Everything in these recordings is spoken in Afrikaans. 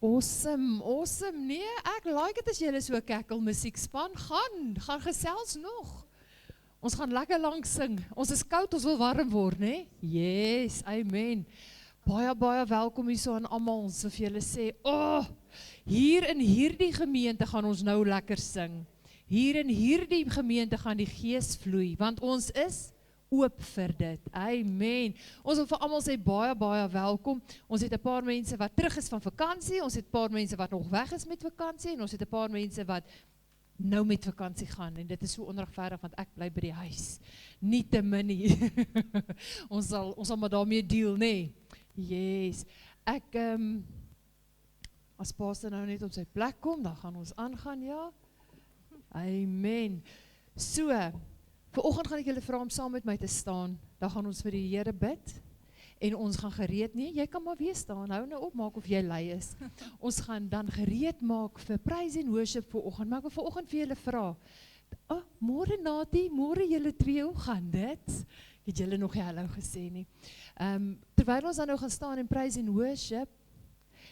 Awesome. Nee, ek like het as julle so kekkel musiekspan. Gaan gesels nog. Ons gaan lekker lang sing. Ons is koud, ons wil warm word, né? Yes, amen. Baie welkom hier so aan almal. So vir julle sê, hier in hierdie gemeente gaan ons nou lekker sing. Hier in hierdie gemeente gaan die Gees vloei, want ons is oop vir dit. Amen. Ons wil vir almal sê baie welkom. Ons het 'n paar mense wat terug is van vakansie, ons het 'n paar mense wat nog weg is met vakansie en ons het 'n paar mense wat nou met vakansie gaan en dit is so onregverdig want ek bly by die huis. Nie te min nie. ons sal maar daarmee deel, nê? Yes. Ek as pastor nou net op sy plek kom, dan gaan ons aangaan, ja. Amen. So, vanoggend gaan ek julle vra om saam met my te staan. Dan gaan ons vir die Here bid en ons gaan gereed nie. Jy kan maar weer staan. Hou nou op, maak of jy lui is. Ons gaan dan gereed maak vir praise en worship vanoggend. Maar ek wil vanoggend vir julle vra. Môre Natie, môre julle twee, hoe gaan dit? Het julle nog nie hallo gesê nie. Terwyl ons dan nou gaan staan en praise en worship.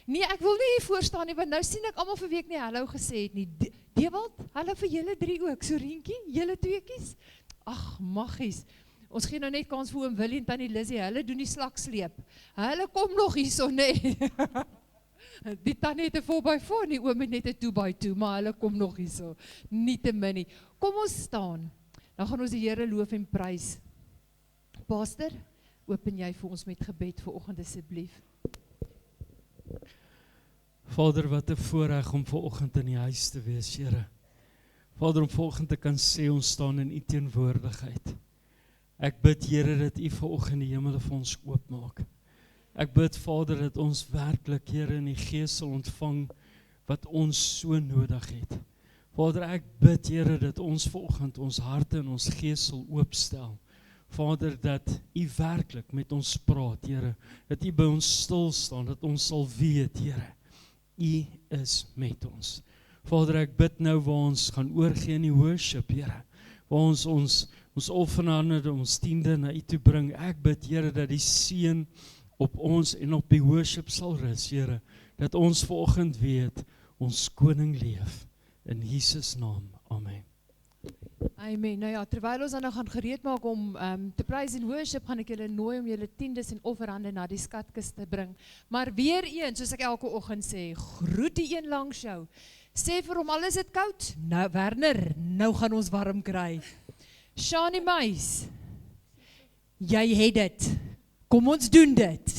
Nee, ek wil nie hier voor staan nie, want nou sien ek almal vir wie ek nie hallo gesê het nie. Dewald, hallo vir julle drie ook. Sorientjie, julle tweekies. Ag, maggies. Ons gee nou net kans vir oom Willie en tannie Lizzie, hulle doen die slaksleep. Hulle kom nog hierso, nee. Die tannie het 'n 4x4 en die oom het net 'n 2x2, maar hulle kom nog hierso. Nie te min nie. Kom ons staan. Dan gaan ons die Here loof en prys. Pastor, open jy vir ons met gebed vanoggend asseblief. Vader, wat 'n voorreg om vanoggend in die huis te wees, Here. Vader, om vanoggend te kan sê ons staan in U teenwoordigheid. Ek bid, Here, dat U vanoggend die hemel vir ons oopmaak. Ek bid, Vader, dat ons werklik, Here, in die Gees sal ontvang wat ons so nodig het. Vader, ek bid, Here, dat ons vanoggend ons harte en ons gees sal oopstel. Vader, dat U werklik met ons praat, Here, dat U by ons stil staan, dat ons sal weet, Here, U is met ons. Vader, ek bid nou waar ons gaan oorgee in die worship, Here, waar ons offerande, ons tiende na U toe bring. Ek bid, Here, dat die seën op ons en op die worship sal rus, Here, dat ons vanoggend weet, ons koning leef, in Jesus naam, amen. Amen. Nou ja, terwyl ons dan nou gaan gereed maak om te praise en worship, gaan ek julle nooi om julle tiendes en offerande na die skatkis te bring. Maar weer eens, soos ek elke oggend sê, groet die een langs jou. Sê vir hom, al is dit koud, nou Werner, nou gaan ons warm kry. Shani Meis, jy het dit. Kom ons doen dit.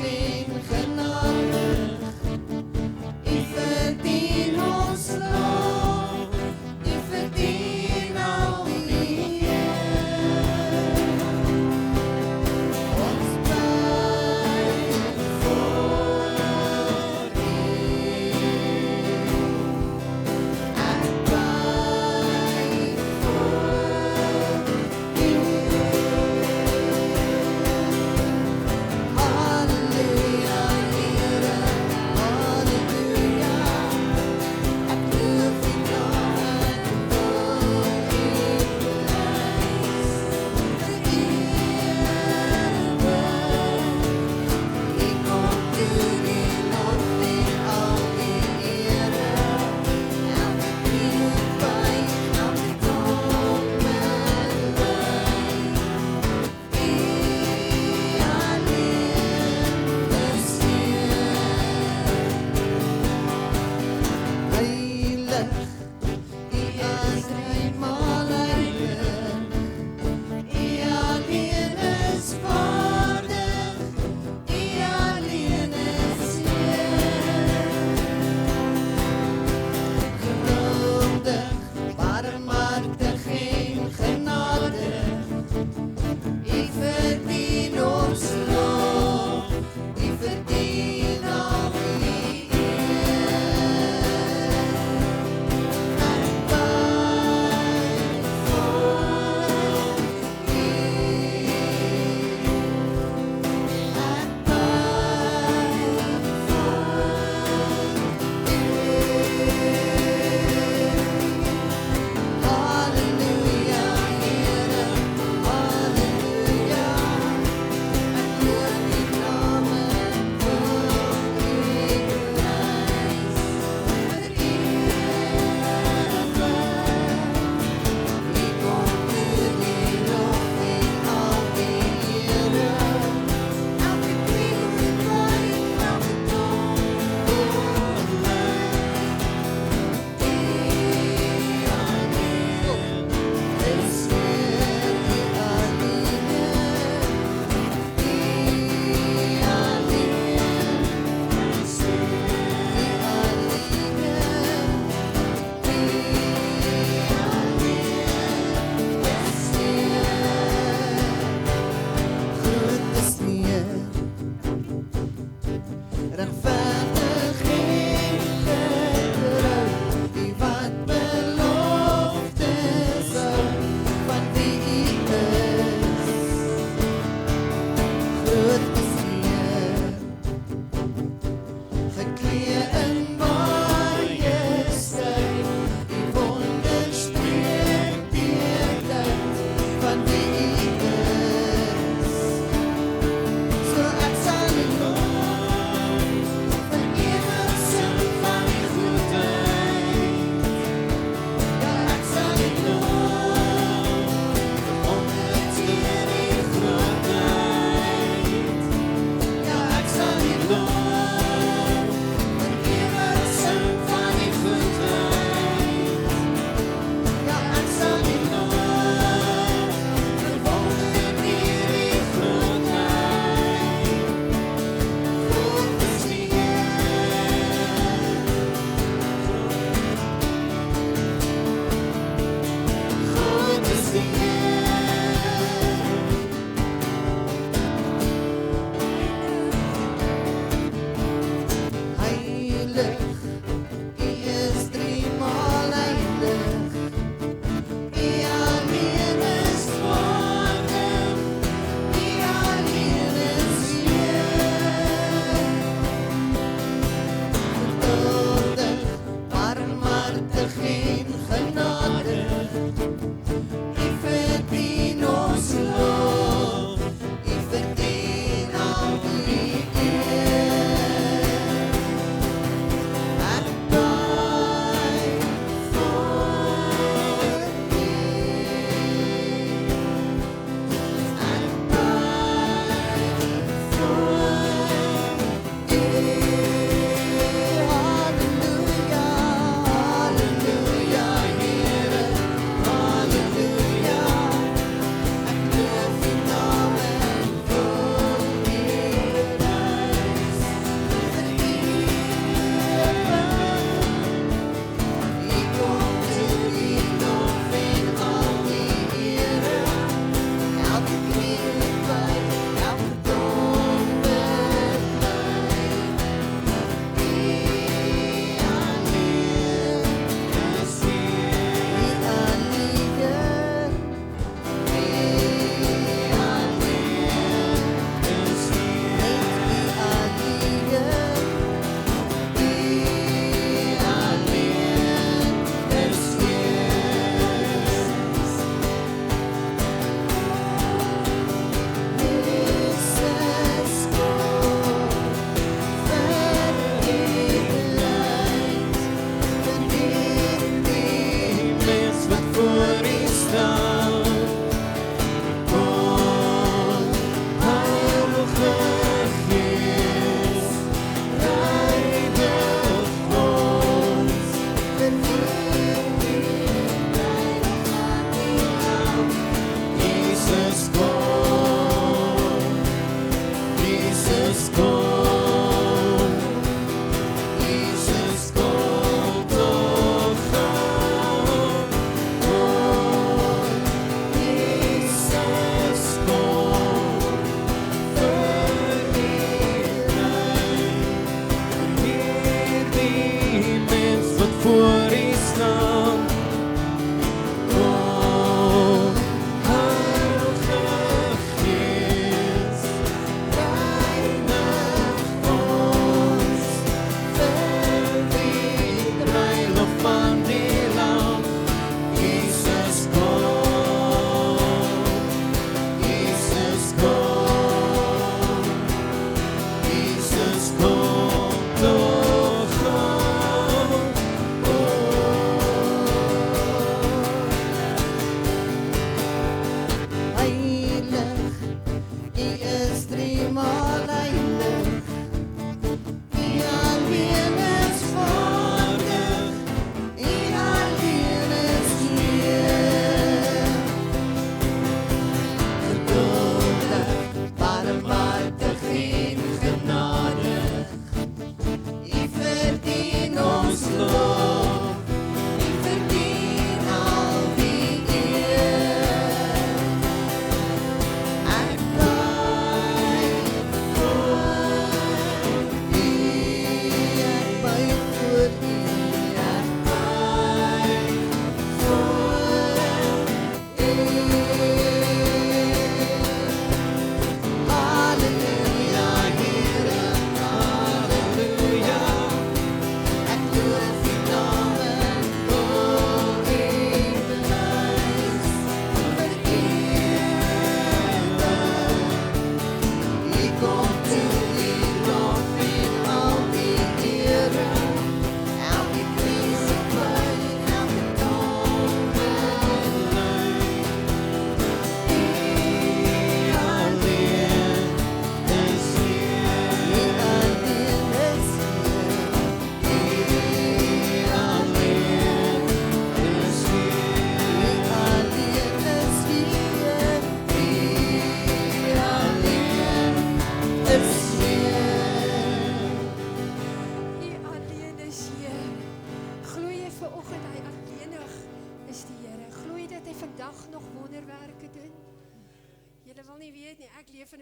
Geen genade, ik verdien.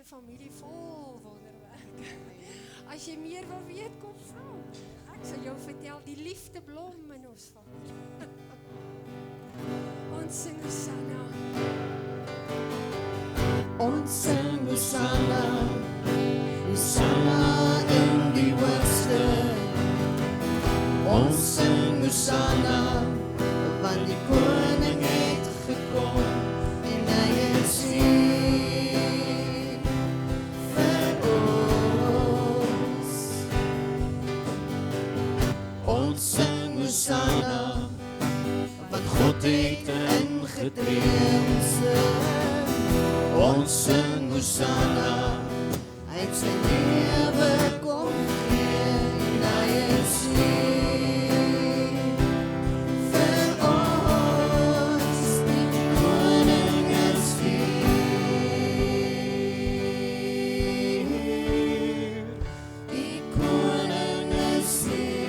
Familie vol wonderwerke. As jy meer wil weet, kom vra. Ek sal jou vertel die liefde blom in ons familie. Ons sing Hosanna. Ons sing Hosanna. Hosanna in die hoogste. Ons sing Hosanna, want die koning het gekom en hy is hier. Hosanna, wat God het ingetree ons sing Hosanna, hy het sy lewe kom gee en hy is hier vir ons, die koning is hier, die koning is hier.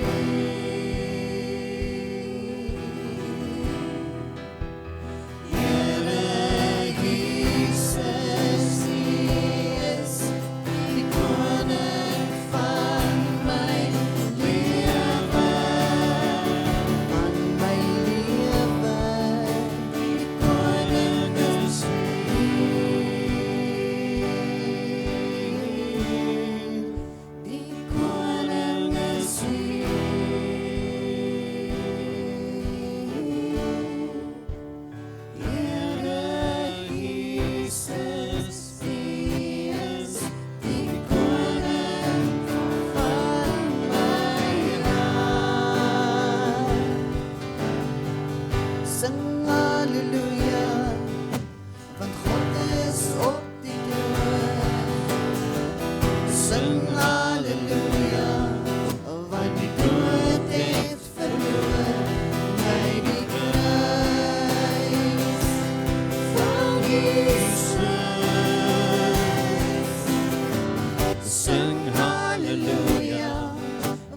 sing halleluja,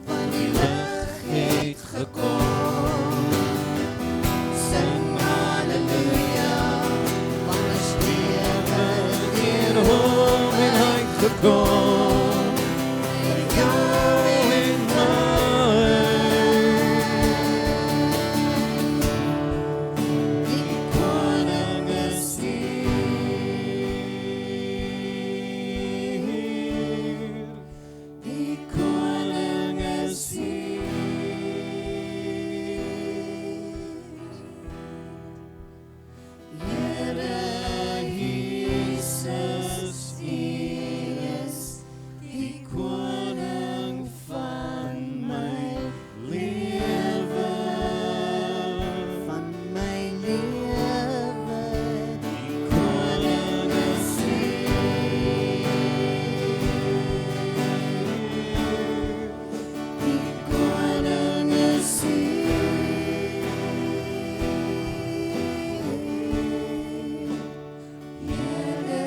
want die lig het gekom. Sing halleluja, want ons lewe deur hom en hy het gekom. Vir jou en my. Die koning is hier. Die koning is hier. Here Jesus, U is die koning van my lewe. Van my lewe. Die koning is hier. Die koning is hier. Here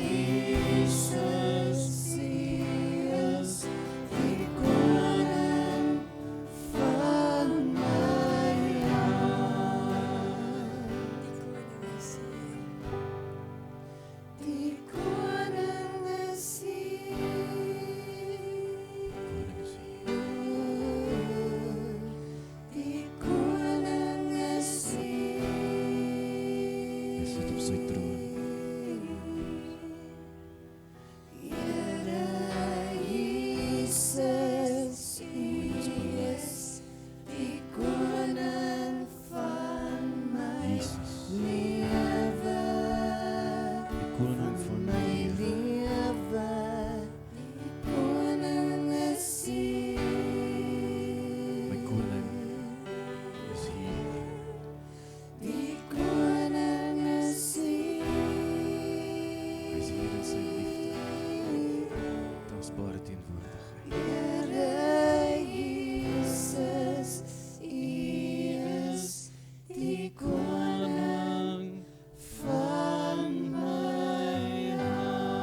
Jesus, U is die koning van my hart. Die koning is hier. Die koning is hier. Hy sit op sy troon. Here Jesus, U is die koning van my lewe. Die koning van my lewe. Die koning is hier. My koning is hier. Die koning is hier. Hy is hier in sy liefde. Tastbare teenwoordigheid. Here Jesus, U is die koning van my hart.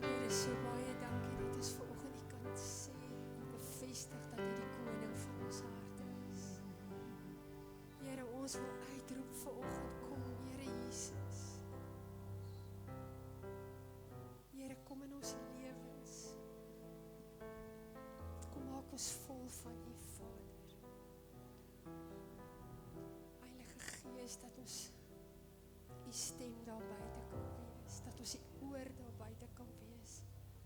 Here, so baie dankie dat ons vanoggend U kan sê en bevestig dat U die koning van ons harte is. Here, ons wil uitroep vanoggend, kom Here Jesus. Here, kom in ons lewens. Kom maak ons vol van U, Vader. Heilige Gees, dat ons U stem daar buite kan wees, dat ons U oor daar buite kan wees,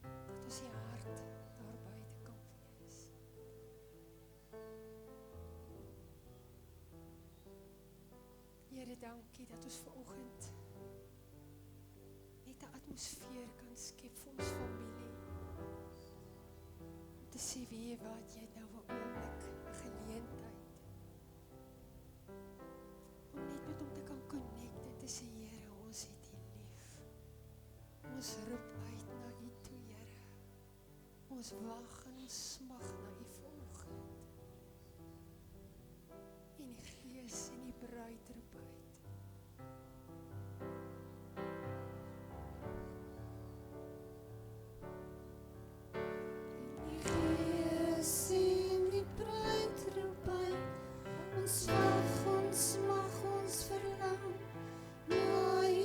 dat ons U hart daar buite kan wees. Here, dankie dat ons vanoggend net 'n atmosfeer kan skep vir ons familie. Om te sê, weet wat, jy het nou 'n oomblik, 'n geleentheid. Om net met hom te kan connect en te sê, Here, ons het U lief. Ons roep uit na U toe, Here. Ons wag en ons smag na U vanoggend. En die Gees en die bruid roep uit. Die Gees en die bruid roep uit. Ons wag, ons mag, ons verlang na U,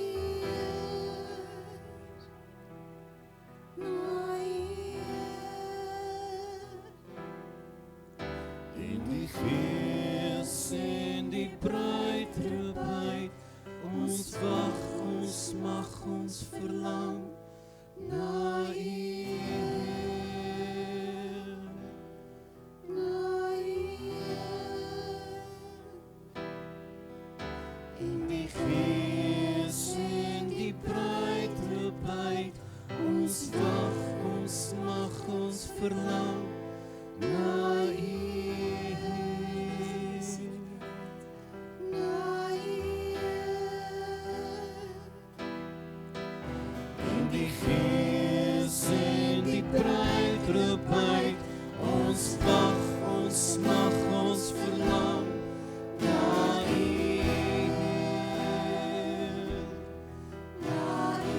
na U. En die Gees en die bruid roep uit. Ons wag, ons mag, ons verlang na U, na U. En die Gees en die bruid roep uit. Ons wag, ons mag, ons verlang na U, na U. En die Gees en die bruid roep uit. Ons wag, ons mag, ons verlang na U, na U.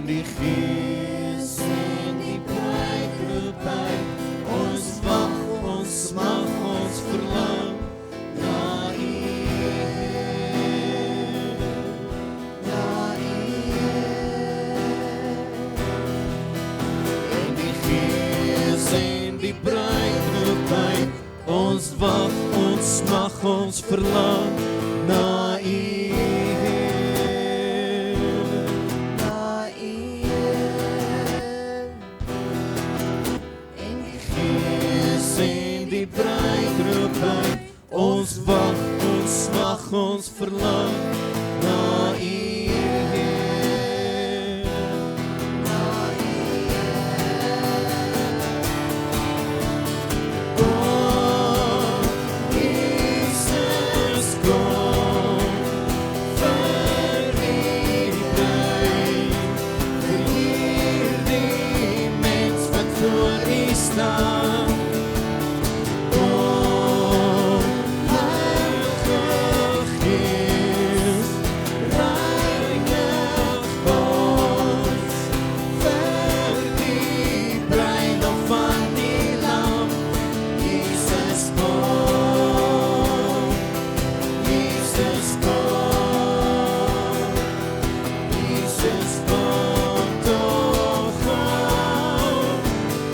En die Gees en die bruid roep uit, ons wag, ons smag, ons verlang na U Heer, na U Heer. En die Gees en die bruid roep uit, ons wag, ons smag, ons verlang na U Heer, na U Heer. En die Gees en die bruid roep uit, ons wag, ons smag, ons verlang na U Heer, na U Heer. Kom, Jesus, kom, vir iedereen, vir hierdie mens wat voor U staan. Kom, Heilige Gees, reinig ons vir die bruiloft van die Lam. Jesus kom, Jesus kom, Jesus kom, toch kom,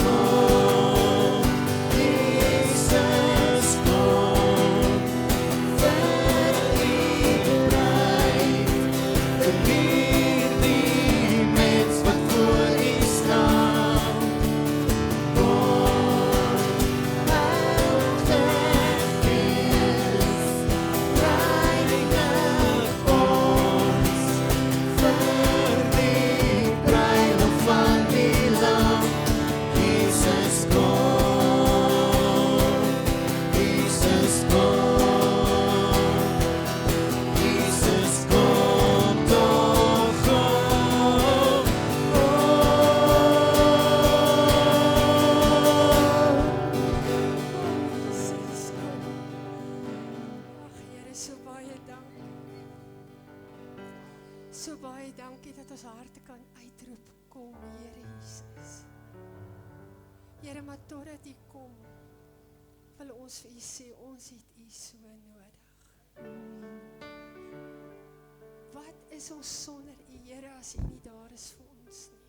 kom, Jesus kom, vir die bruid, vir hierdie mens wat voor U staan. Kom, Heilige Gees, reinig ons vir die bruiloft van die Lam. Jesus kom, Jesus kom, Jesus kom, toch kom, Jesus, kom. Ag Here, so baie dankie. So baie dankie dat ons harte kan uitroep, kom Here Jesus. Here, maar totdat U kom, wil ons vir U sê, ons het U so nodig. Wat is ons sonder U, Here, as U nie daar is vir ons nie?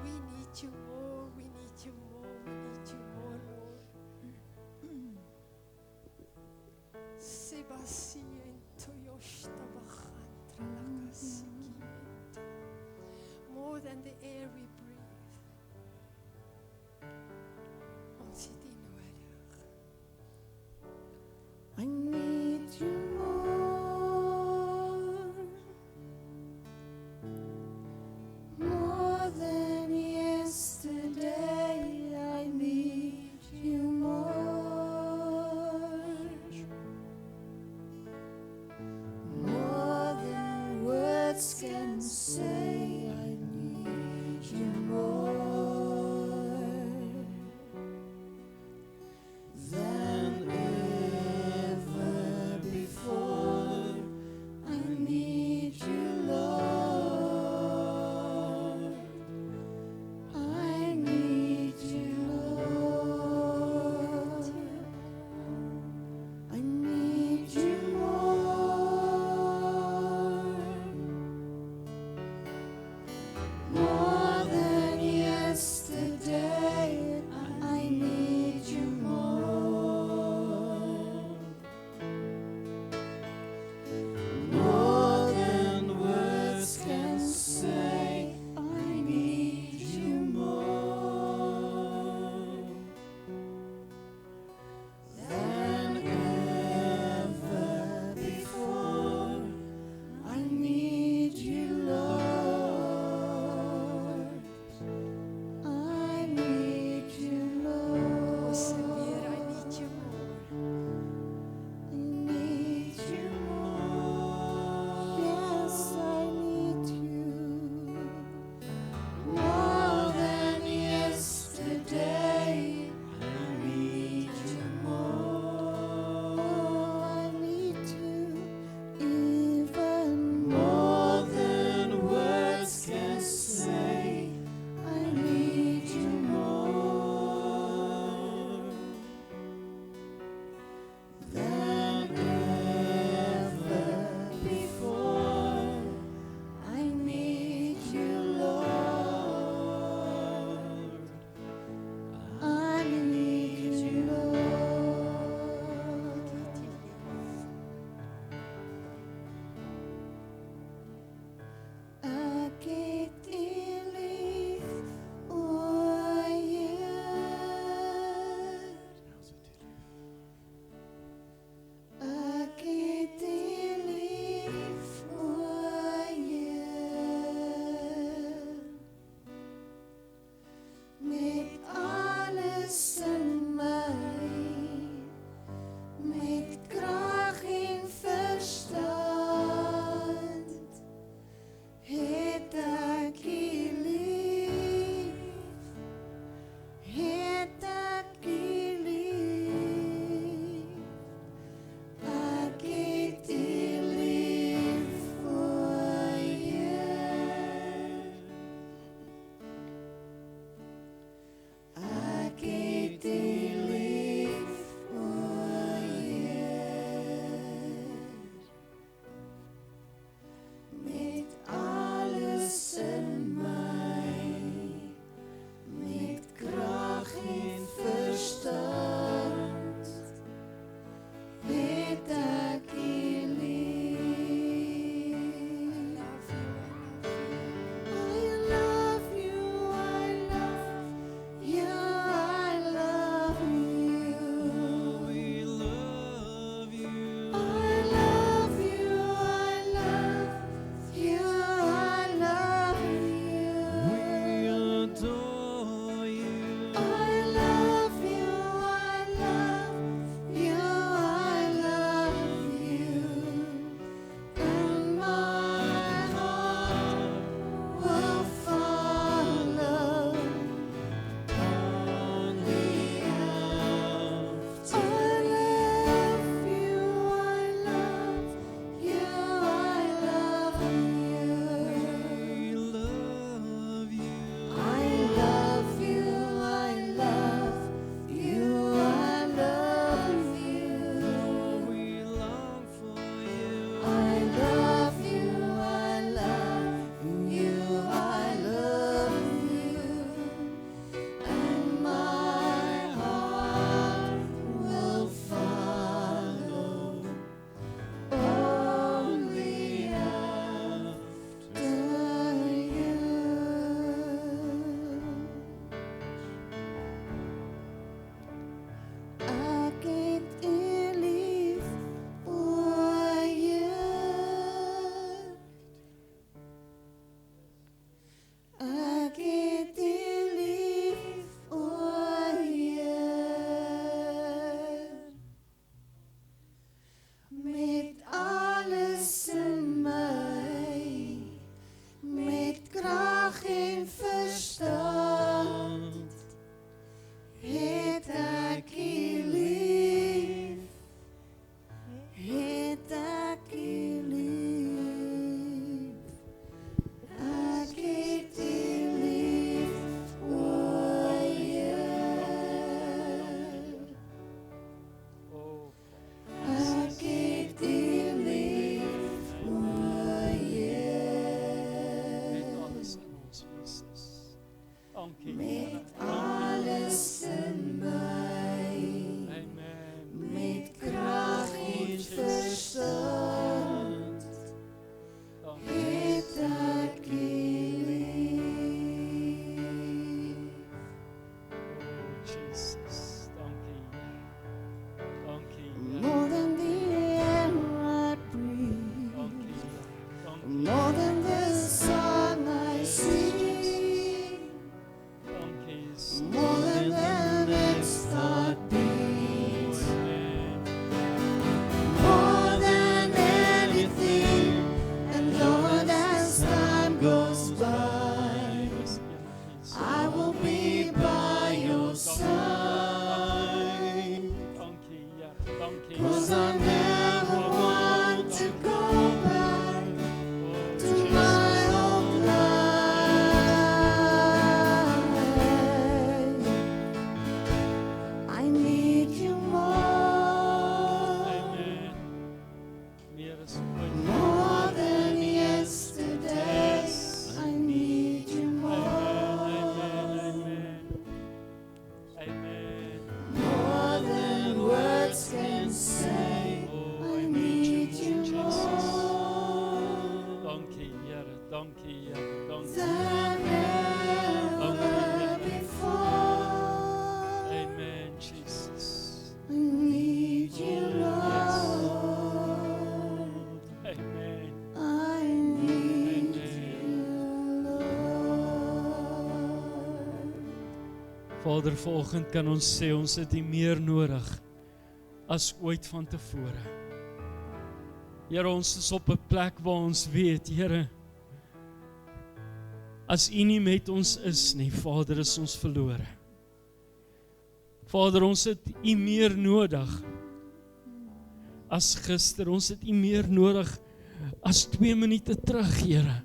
We need You more, we need You more, we need You more, Lord. Sebasiento yoshta bajantra lakasikiento. More than the air we breathe. Ons het U nodig. I need You more than yesterday. I need You more than words can say. I need Dankie. met alles in my, Amen. met krag en verstand, Dankie. het ek U lief. Oh, Jesus. Dankie, Here. Dankie, Here. More than the air I breathe, Dankie, Here. Dankie, more than the song I sing, dankie, Jesus. more than the next heartbeat, Amen. more than anything. And Lord, as time goes by, Yes, Jesus. I will be by your side. Dankie, Here. Dankie. 'Cause I never want to go back Oh, to Jesus. my old life. I need you more, Amen. Meer as ooit. more than yesterday. I need you more, Amen. Amen. more than words can say. Oh, I I need you Jesus. more Dankie, Here. Dankie, Here. Dankie. than ever before. Amen, Jesus. I need you, Lord. Amen. I need Amen. you, Lord. Vader, vanoggend kan ons sê ons het U meer nodig as ooit van tevore. Here, ons is op 'n plek waar ons weet, Here, as U nie met ons is nie, Vader, is ons verlore. Vader, ons het U meer nodig as gister. Ons het U meer nodig as 2 minute terug, Here.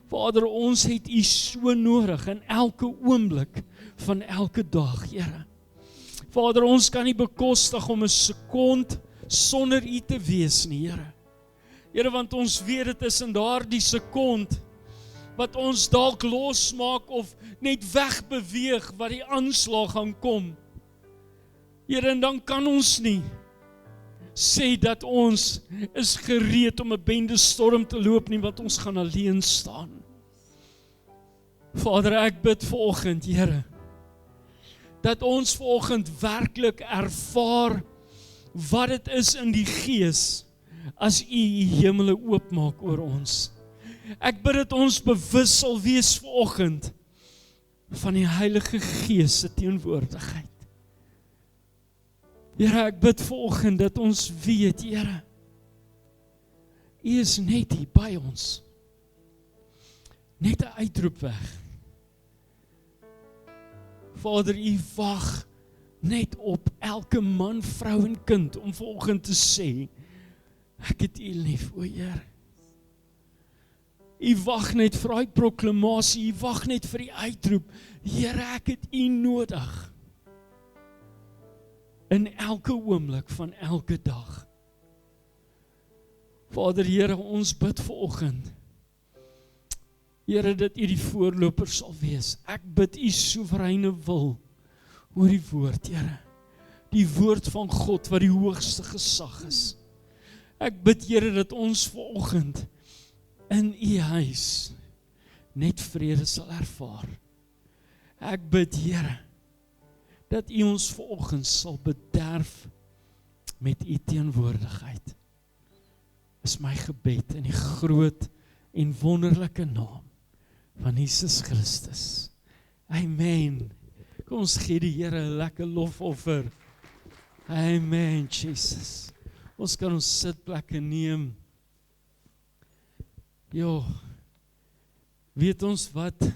Vader, ons het U so nodig in elke oomblik van elke dag, Here. Vader, ons kan nie bekostig om 'n sekond sonder U te wees nie, Here. Here, want ons weet dit is in daardie sekond wat ons dalk losmaak of net wegbeweeg wat die aanslag gaan kom. Here, en dan kan ons nie sê dat ons is gereed om 'n bende storm te loop nie, want ons gaan alleen staan. Vader, ek bid vanoggend, Here, dat ons vanoggend werklik ervaar wat dit is in die gees as U U hemele oopmaak oor ons. Ek bid dat ons bewus sal wees vanoggend van die Heilige Gees se teenwoordigheid. Here, ek bid vanoggend dat ons weet, Here, U is net hier by ons. Net 'n uitroep weg. Vader, U wag net op elke man, vrou en kind om vanoggend te sê, ek het U lief, o Here. U wag net vir daai proklamasie, U wag net vir die uitroep, Here, ek het U nodig. In elke oomblik van elke dag. Vader, Here, ons bid vanoggend, Here, dat U die voorloper sal wees. Ek bid U soewereine wil oor die woord, Here. Die woord van God wat die hoogste gesag is. Ek bid, Here, dat ons vanoggend in U huis net vrede sal ervaar. Ek bid, Here, dat U ons vanoggend sal bederf met U teenwoordigheid. Is my gebed in die groot en wonderlike naam van Jesus Christus. Amen. Kom ons gee die Here 'n lekker lofoffer. Amen, Jesus. Ons kan ons sitplekke neem. Jo, weet ons wat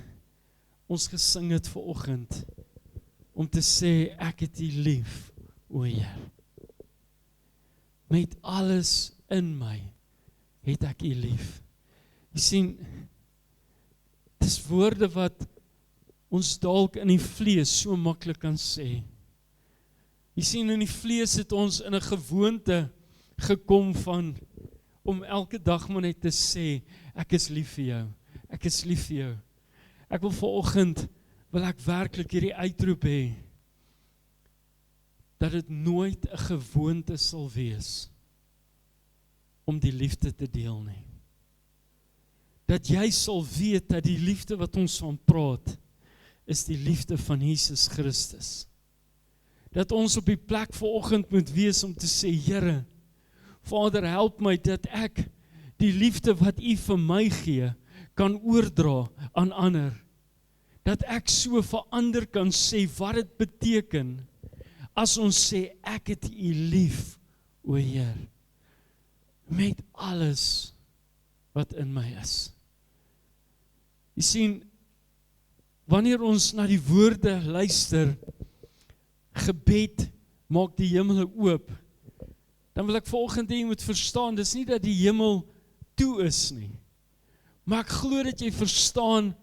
ons gesing het vanoggend? Om te sê, ek het U lief, o Heer. Met alles in my het ek U lief. Jy sien, dis woorde wat ons dalk in die vlees so maklik kan sê. Jy sien, in die vlees het ons in 'n gewoonte gekom van om elke dag maar net te sê, ek is lief vir jou, ek is lief vir jou. Ek wil vanoggend wil ek werklik hierdie uitroep hê, dat dit nooit 'n gewoonte sal wees om die liefde te deel nie. Dat jy sal weet dat die liefde wat ons van praat, is die liefde van Jesus Christus. Dat ons op die plek vanoggend moet wees om te sê, Here, Vader, help my dat ek die liefde wat U vir my gee, kan oordra aan ander. Dat ek so vir ander kan sê wat dit beteken, as ons sê, ek het U lief, o Heer, met alles wat in my is. Jy sien, wanneer ons na die woorde luister, gebed maak die hemel oop, dan wil ek vanoggend hê jy moet verstaan, dis nie dat die hemel toe is nie, maar ek glo dat jy verstaan,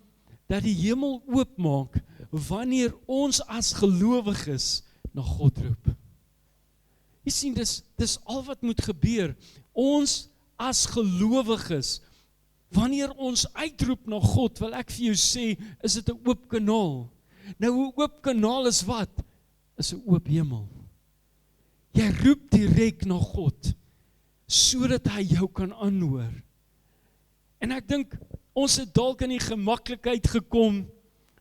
dat die hemel oopmaak, wanneer ons as gelowiges na God roep. Jy sien, dis al wat moet gebeur, ons as gelowiges, wanneer ons uitroep na God, wil ek vir jou sê, is dit 'n oop kanaal. Nou 'n oop kanaal is wat? Is 'n oop hemel. Jy roep direk na God, sodat hy jou kan aanhoor. En ek dink, ons het dalk in die gemaklikheid gekom,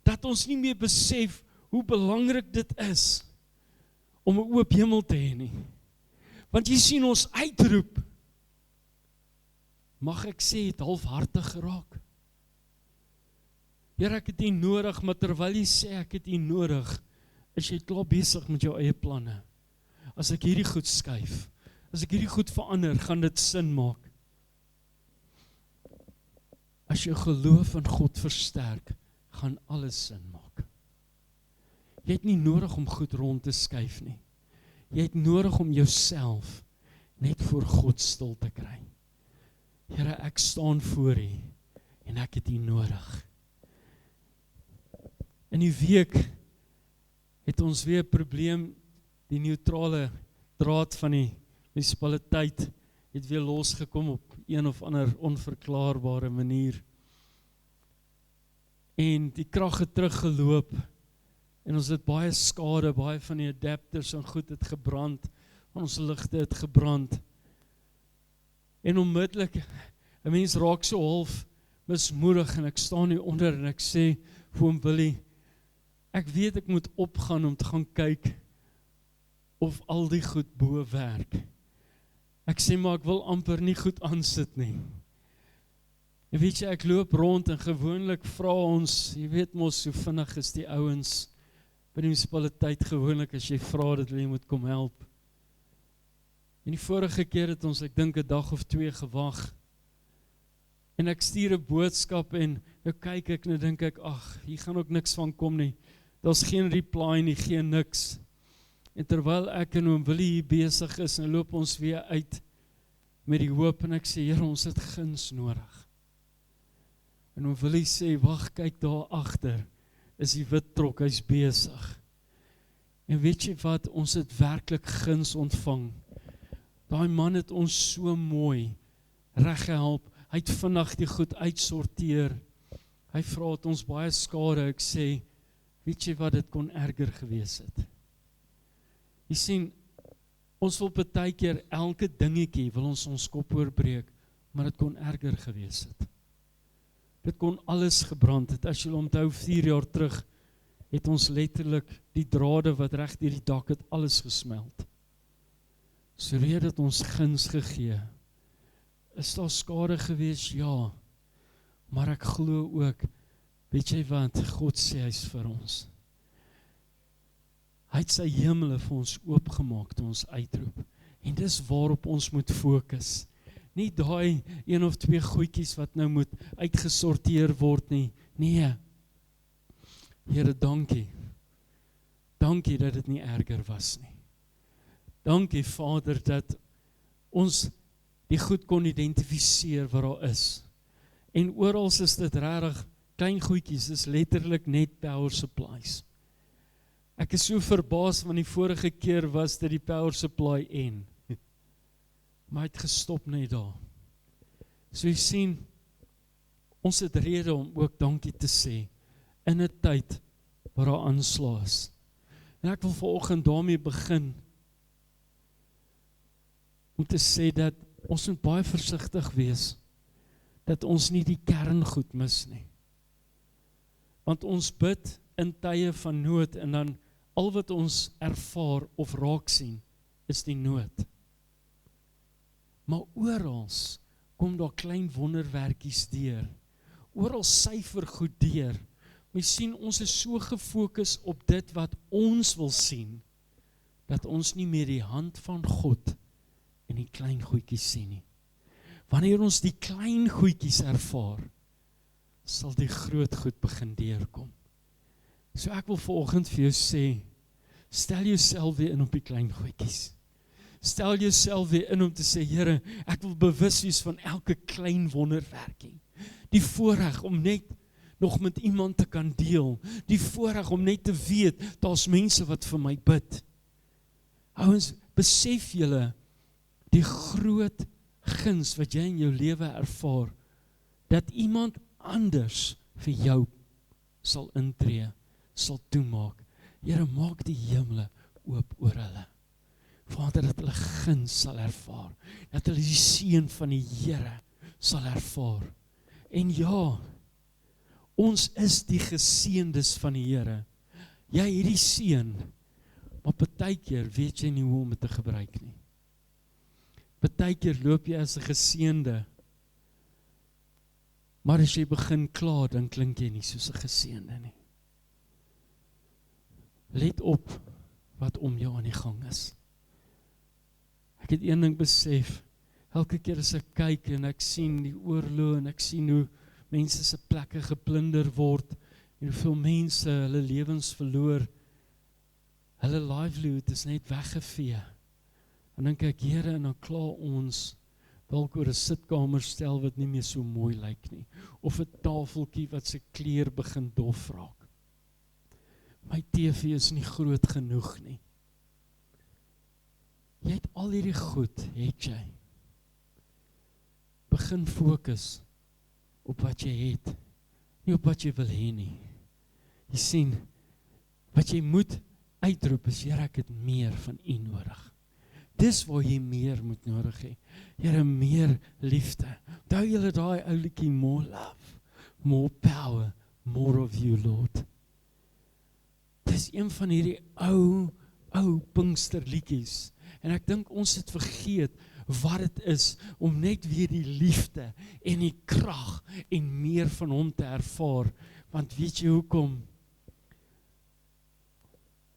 dat ons nie meer besef, hoe belangrik dit is, om 'n oop hemel te hê nie. Want jy sien ons uitroep, mag ek sê, het halfhartig geraak. Here, ek het U nodig, maar terwyl jy sê ek het U nodig, is jy klaar besig met jou eie planne. As ek hierdie goed skuif, as ek hierdie goed verander, gaan dit sin maak. As jou geloof in God versterk, gaan alles sin maak. Jy het nie nodig om goed rond te skuif nie. Jy het nodig om jouself net voor God stil te kry. Here, ek staan voor U en ek het U nodig. In die week het ons weer 'n probleem, die neutrale draad van die munisipaliteit het weer losgekom op een of ander onverklaarbare manier. En die krag het teruggeloop en ons het baie skade, baie van die adapters en goed het gebrand, ons ligte het gebrand. En onmiddellik, 'n mens raak so half mismoedig en ek staan hier onder en ek sê vir hom, Willie, ek weet ek moet opgaan om te gaan kyk of al die goed bo werk. Ek sê maar ek wil amper nie goed aansit nie. En weet jy, ek loop rond en gewoonlik vra ons, jy weet mos hoe vinnig is die ouens by die munisipaliteit gewoonlik as jy vra dat hulle moet kom help. En die vorige keer het ons, ek dink 'n dag of 2 gewag. En ek stuur 'n boodskap en nou kyk ek en nou dink ek, ag, hier gaan ook niks van kom nie. Daar's geen reply nie, geen niks. En terwyl ek en oom Willie hier besig is, en loop ons weer uit met die hoop, en ek sê, Here, ons het guns nodig. En oom Willie sê, wag, kyk daar agter, is die wit trok, hy's besig. En weet jy wat, ons het werklik guns ontvang. Daai man het ons so mooi reggehelp, hy het vinnig die goed uitsorteer. Hy vra het ons baie skade, ek sê, weet jy wat, dit kon erger gewees het. Jy sien, ons wil partykeer elke dingetjie wil ons kop oorbreek, maar dit kon erger gewees het. Dit kon alles gebrand het. As jy onthou 4 jaar terug, het ons letterlik die drade wat reg deur die dak het, alles gesmelt. So rede het ons guns gegee. Is daar skade gewees? Ja. Maar ek glo ook, weet jy wat, God sê hy's vir ons. Hy het sy hemele vir ons oopgemaak toe ons uitroep. En dis waarop ons moet fokus. Nie daai 1 of 2 goedjies wat nou moet uitgesorteer word nie. Nee. Here, dankie. Dankie dat dit nie erger was nie. Dankie, Vader, dat ons die goed kon identifiseer wat daar is. En oral is dit regtig klein goedjies, is letterlik net power supplies. Ek is so verbaas, want die vorige keer was dit die power supply en. Maar hy het gestop net daar. So jy sien, ons het rede om ook dankie te sê, in 'n tyd waar daar aanslae is. En ek wil vanoggend daarmee begin, om te sê dat ons moet baie versigtig wees, dat ons nie die kerngoed mis nie. Want ons bid in tye van nood, en dan al wat ons ervaar of raak sien, is die nood. Maar oral kom daar klein wonderwerkies deur. Oral syfer goed deur. My sien, ons is so gefokus op dit wat ons wil sien, dat ons nie meer die hand van God in die klein goedjies sien nie. Wanneer ons die klein goedjies ervaar, sal die groot goed begin deurkom. So ek wil vanoggend vir jou sê, stel jouself weer in op die klein goedjies. Stel jouself weer in om te sê, Here, ek wil bewus wees van elke klein wonderwerking. Die voorreg om net nog met iemand te kan deel. Die voorreg om net te weet, daar's mense wat vir my bid. Ouens, besef julle die groot guns wat jy in jou lewe ervaar, dat iemand anders vir jou sal intree, sal toemaak. Here, maak die hemele oop oor hulle. Vader, dat hulle guns sal ervaar, dat hulle die seën van die Here sal ervaar. En ja, ons is die geseëndes van die Here. Jy het die seën, maar partykeer weet jy nie hoe om dit te gebruik nie. Partykeer loop jy as 'n geseënde, maar as jy begin kla, dan klink jy nie soos 'n geseënde nie. Let op wat om jou aan die gang is. Ek het een ding besef, elke keer as ek kyk en ek sien die oorlog en ek sien hoe mense se plekke geplunder word en hoeveel mense hulle lewens verloor, hulle livelihood is net weggevee. En dan kyk Here en dan kla ons dalk oor 'n sitkamerstel wat nie meer so mooi lyk nie, of 'n tafeltjie wat sy kleur begin dof raak. My TV is nie groot genoeg nie. Jy het al hierdie goed, het jy. Begin fokus op wat jy het, nie op wat jy wil hê nie. Jy sien, wat jy moet uitroep is, Here, ek het meer van U nodig. Dis waar jy meer moet nodig hê. Here, meer liefde. Onthou julle daai ou liedjie, more love, more power, more of you, Lord. Dis een van hierdie ou Pinksterliedjies. En ek dink ons het vergeet wat dit is om net weer die liefde en die krag en meer van hom te ervaar. Want weet jy hoekom?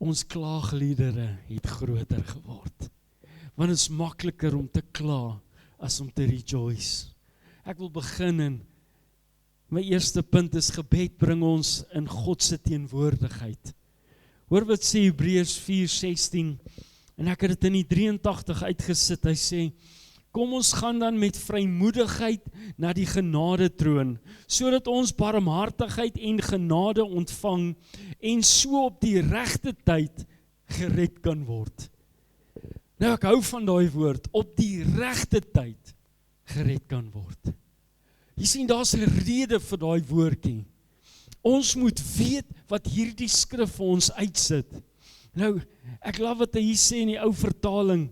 Ons klaagliedere het groter geword. Want het is makliker om te kla as om te rejoice. Ek wil begin en my eerste punt is gebed bring ons in God se teenwoordigheid. Hoor wat sê Hebreërs 4:16 en ek het dit in die 83 uitgesit. Hy sê, kom ons gaan dan met vrymoedigheid na die genadetroon, sodat ons barmhartigheid en genade ontvang en so op die regte tyd gered kan word. Nou ek hou van daai woord, op die regte tyd gered kan word. Jy sien, daar's 'n rede vir daai woordjie. Ons moet weet wat hierdie skrif vir ons uitsit. Nou, ek love wat hy hier sê in die ou vertaling.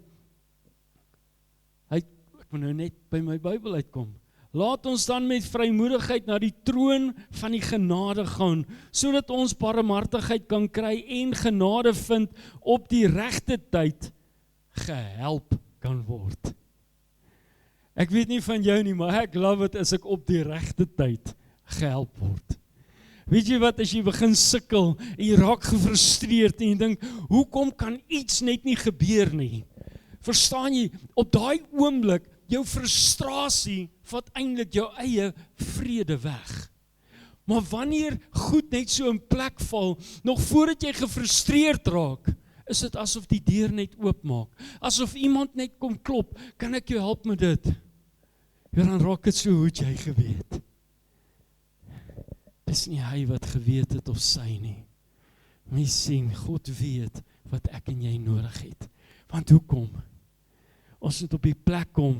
Ek moet nou net by my Bybel uitkom. Laat ons dan met vrymoedigheid na die troon van die genade gaan, sodat ons barmhartigheid kan kry en genade vind op die regte tyd gehelp kan word. Ek weet nie van jou nie, maar ek love het as ek op die regte tyd gehelp word. Weet jy wat, as jy begin sukkel en jy raak gefrustreerd en jy dink, hoekom kan iets net nie gebeur nie? Verstaan jy, op daai oomblik, jou frustrasie vat eintlik jou eie vrede weg. Maar wanneer goed net so in plek val, nog voordat jy gefrustreerd raak, is dit asof die deur net oopmaak. Asof iemand net kom klop, kan ek jou help met dit? Ja, dan raak dit so, hoe het jy geweet? Dis nie hy wat geweet het of sy nie. Mens sien, God weet wat ek en jy nodig het. Want hoekom? Ons moet op die plek kom,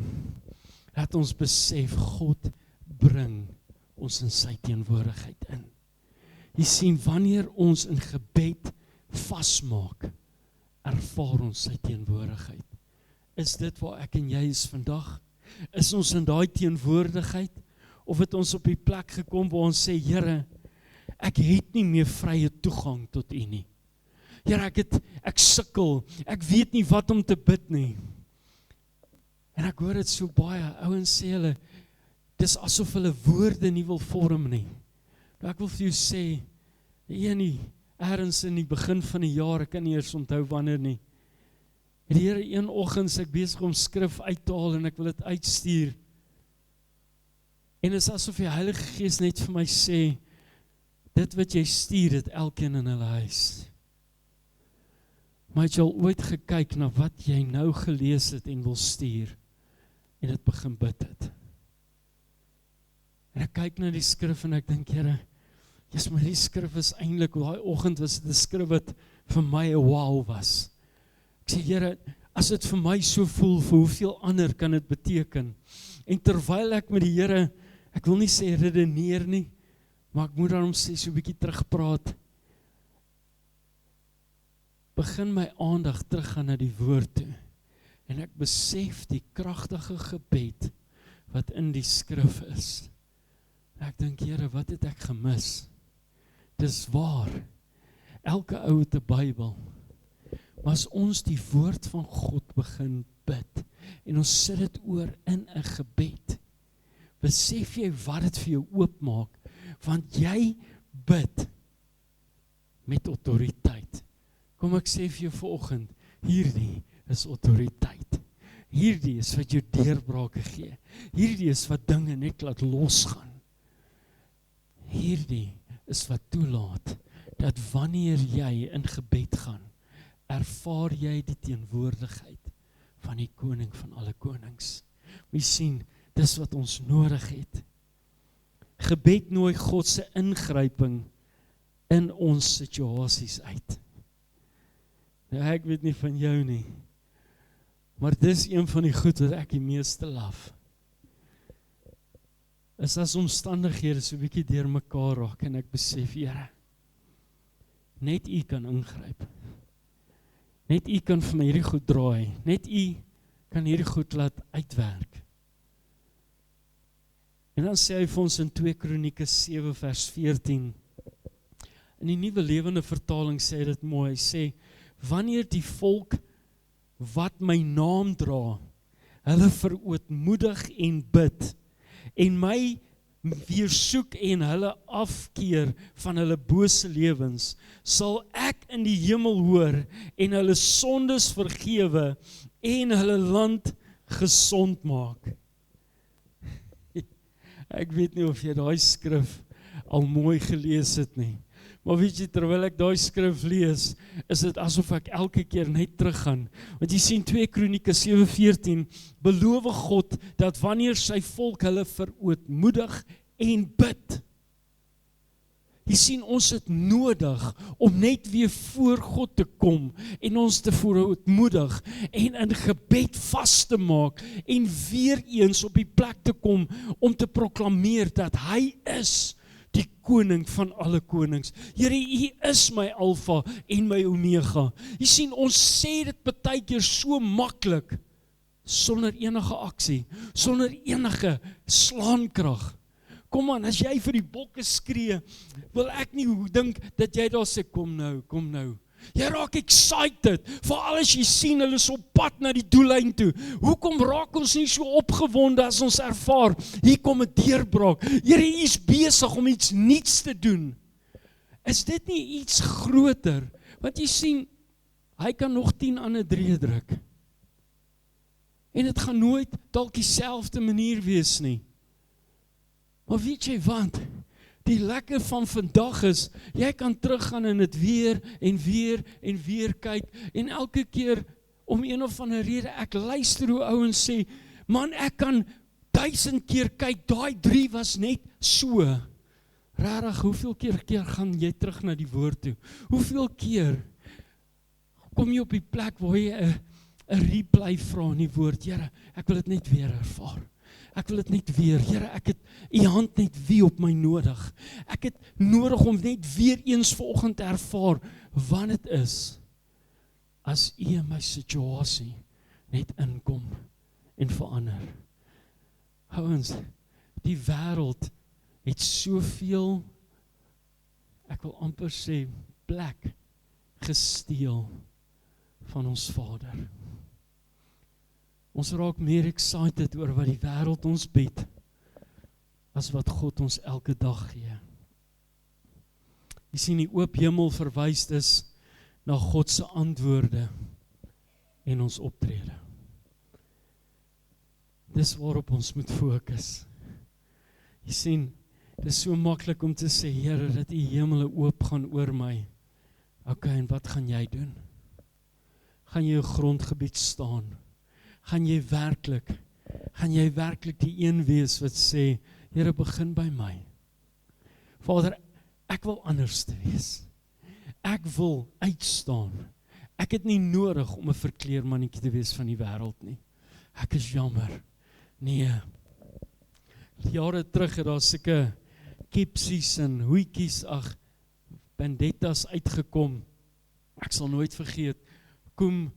dat ons besef, God bring ons in sy teenwoordigheid in. Jy sien, wanneer ons in gebed vasmaak, ervaar ons sy teenwoordigheid. Is dit waar ek en jy is vandag? Is ons in daai teenwoordigheid? Of het ons op die plek gekom waar ons sê, Here, ek het nie meer vrye toegang tot U nie. Here, ek sukkel, ek weet nie wat om te bid nie. En ek hoor dit so baie, ouens sê hulle, dis asof hulle woorde nie wil vorm nie. Nou ek wil vir jou sê, ergens in die begin van die jaar, ek kan nie eers onthou wanneer nie, het die Here een oggend ek besig om skrif uit te haal en ek wil dit uitstuur. En is asof die Heilige Gees net vir my sê, dit wat jy stuur, het elkeen in hulle huis. Maar het jy al ooit gekyk na wat jy nou gelees het en wil stuur, en het begin bid het? En ek kyk na die skrif en ek dink, Here, maar die skrif is eintlik, daai oggend was dit 'n skrif wat vir my 'n wow was. Ek sê, Here, as dit vir my so voel, vir hoeveel ander kan dit beteken? En terwyl ek met die Here, ek wil nie sê redeneer nie, maar ek moet daarom sê, so 'n bietjie terugpraat, begin my aandag teruggaan na die woord toe, en ek besef die kragtige gebed, wat in die skrif is. Ek dink, Here, wat het ek gemis? Dis waar, elke ou het 'n Bybel, maar as ons die woord van God begin bid, en ons sit dit oor in 'n gebed, besef jy wat dit vir jou oopmaak, want jy bid met autoriteit. Kom ek sê vir jou vanoggend, hierdie is autoriteit. Hierdie is wat jou deurbrake gee. Hierdie is wat dinge net laat losgaan. Hierdie is wat toelaat, dat wanneer jy in gebed gaan, ervaar jy die teenwoordigheid van die koning van alle konings. Jy sien, dis wat ons nodig het. Gebed nooi God se ingryping in ons situasies uit. Nou, ek weet nie van jou nie, maar dis een van die goed wat ek die meeste laf. Is as omstandighede so 'n bietjie deur mekaar raak en ek besef, Here, net U kan ingryp. Net U kan vir my hierdie goed draai. Net U kan hierdie goed laat uitwerk. En dan sê hy vir ons in 2 Kronieke 7 vers 14, in die Nuwe Lewende Vertaling sê dit mooi, hy sê, wanneer die volk wat my naam dra, hulle verootmoedig en bid, en my weer soek en hulle afkeer van hulle bose lewens, sal ek in die hemel hoor en hulle sondes vergewe en hulle land gesond maak. Ek weet nie of jy daai skrif al mooi gelees het nie. Maar weet jy, terwyl ek daai skrif lees, is dit asof ek elke keer net teruggaan. Want jy sien 2 Kronieke 7:14, beloof God dat wanneer sy volk hulle verootmoedig en bid. Jy sien, ons het nodig om net weer voor God te kom en ons te verootmoedig en in gebed vas te maak en weer eens op die plek te kom om te proklameer dat hy is die koning van alle konings. Here, U is my Alfa en my Omega. Jy sien, ons sê dit partykeer so maklik, sonder enige aksie, sonder enige slaankrag. Kom aan, as jy vir die bokke skree, wil ek nie dink dat jy daar sê, kom nou. Jy raak excited, veral as jy sien hulle is op pad na die doellyn toe. Hoekom raak ons nie so opgewonde as ons ervaar, hier kom 'n deurbraak. Here, U is besig om iets nuuts te doen. Is dit nie iets groter? Want jy sien, hy kan nog 10 ander drieë druk. En dit gaan nooit dalk dieselfde manier wees nie. Maar weet jy wat? Die lekker van vandag is, jy kan teruggaan en dit weer en weer kyk, en elke keer, om een of ander rede, ek luister hoe ouens sê, man, ek kan 1000 keer kyk, daai 3 was net so. Rarig, hoeveel keer gaan jy terug na die woord toe? Hoeveel keer kom jy op die plek waar jy 'n replay vra in die woord, Here, ek wil dit net weer ervaar. Ek wil dit net weer, Here, ek het U hand net weer op my nodig. Ek het nodig om net weer eens vanoggend te ervaar wat dit is as U in my situasie net inkom en verander. Ouens, die wêreld het soveel, ek wil amper sê, plek gesteel van ons Vader. Ons raak meer excited oor wat die wêreld ons bied, as wat God ons elke dag gee. Jy sien, die oop hemel verwys dus na God se antwoorde en ons optrede. Dis waarop ons moet fokus. Jy sien, dit is so maklik om te sê, Here, dat die hemele oop gaan oor my. Okay, en wat gaan jy doen? Gaan jy 'n grondgebied staan? Gaan jy werklik die een wees wat sê, Here, begin by my. Vader, ek wil anders te wees. Ek wil uitstaan. Ek het nie nodig om 'n verkleermannetjie te wees van die wêreld nie. Ek is jammer. Nee. Jare terug het daar sulke kipsies en hoetjies, bandettas uitgekom. Ek sal nooit vergeet. Kom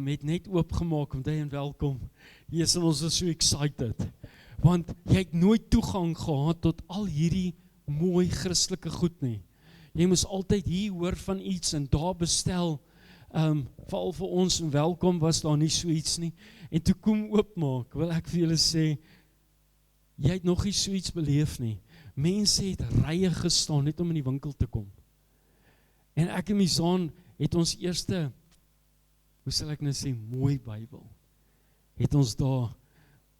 het net oopgemaak om en welkom. Jesus, ons is so excited. Want jy het nooit toegang gehad tot al hierdie mooi Christelike goed nie. Jy moes altyd hier hoor van iets en daar bestel. Veral vir ons en welkom was daar nie so iets nie. En toe kom oopmaak, wil ek vir julle sê, jy het nog nie so iets beleef nie. Mense het rye gestaan net om in die winkel te kom. En ek en Mizaan het ons eerste, hoe sal ek nou sê, mooi Bybel. Het ons daar,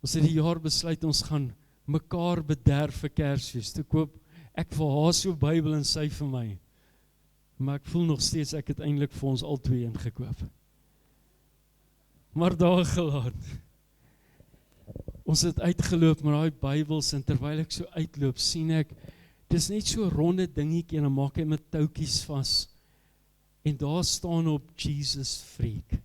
ons het die jaar besluit, ons gaan mekaar bederf vir Kersfees. Toe koop ek vir haar so Bybel en sy vir my. Maar ek voel nog steeds, ek het eintlik vir ons al twee ingekoop. Maar daar gelaat. Ons het uitgeloop met daai Bybels en terwyl ek so uitloop, sien ek, dis net so 'n ronde dingetjie en dan maak hy met toutjies vas. En daar staan op Jesus Freak.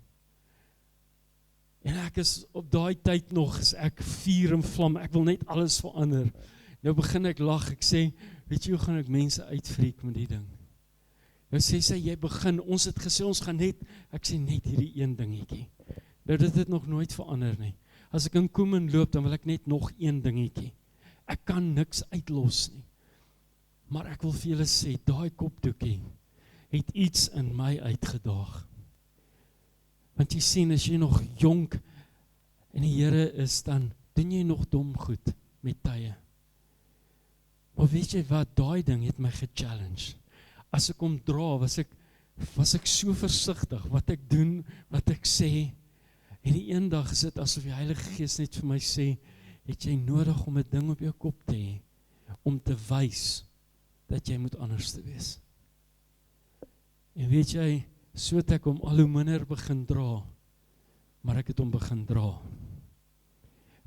En ek is op daai tyd nog, is ek vuur en vlam, ek wil net alles verander. Nou begin ek lag, ek sê, weet jy hoe gaan ek mense uitfreak met die ding? Nou sê sy, jy begin, ons het gesê, ons gaan net, ek sê net hierdie een dingetjie. Nou dit het nog nooit verander nie. As ek in Koemen loop, dan wil ek net nog een dingetjie. Ek kan niks uitlos nie. Maar ek wil vir julle sê, daai kopdoekie het iets in my uitgedaag. Want jy sien, as jy nog jonk en die Here is, dan doen jy nog dom goed met tye. Maar weet jy wat, daai ding het my gechallenge. As ek hom dra, was ek so versigtig wat ek doen, wat ek sê. En die een dag is dit asof die Heilige Gees net vir my sê, het jy nodig om 'n ding op jou kop te hê, om te wys dat jy moet anders te wees. En weet jy, so het ek hom al hoe minder begin dra, maar ek het hom begin dra.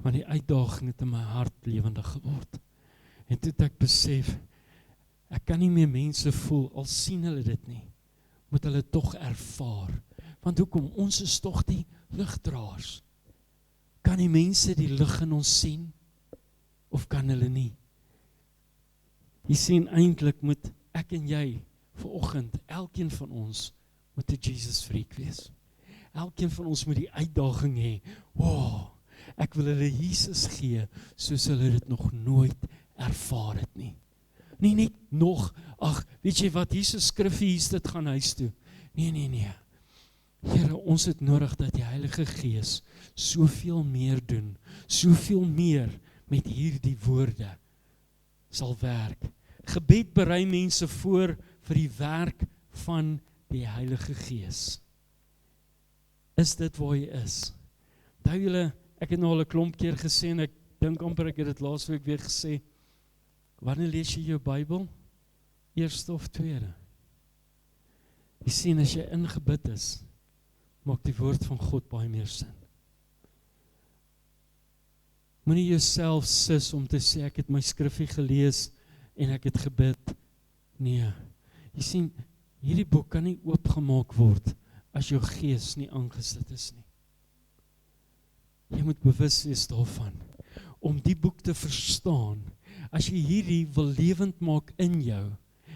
Want die uitdaging het in my hart lewendig geword. En toe het ek besef, ek kan nie meer mense voel, al sien hulle dit nie, moet hulle tog ervaar. Want hoekom, ons is tog die ligdraers. Kan die mense die lig in ons sien, of kan hulle nie? Jy sien, eintlik moet ek en jy, vanoggend, elkeen van ons, moet 'n Jesus freak wees. Elkeen van ons moet die uitdaging hê, wow, ek wil hulle Jesus gee, soos hulle dit nog nooit ervaar het nie. Nie net nog, weet jy wat, hier is 'n skrifgie, hier is dit gaan huis toe. Nee. Here, ons het nodig dat die Heilige Gees soveel meer doen, soveel meer met hierdie woorde sal werk. Gebed berei mense voor vir die werk van die Heilige Gees. Is dit waar jy is? Onthou julle, ek het nou al 'n klomp keer gesê en ek dink amper ek het dit laasweek weer gesê. Wanneer lees jy jou Bybel? Eerste of tweede? Jy sien, as jy in gebid is, maak die woord van God baie meer sin. Moenie jouself sis om te sê, ek het my skrifgie gelees en ek het gebid. Nee, jy sien, hierdie boek kan nie oopgemaak word as jou gees nie aangesit is nie. Jy moet bewus wees daarvan. Om die boek te verstaan, as jy hierdie wil lewend maak in jou,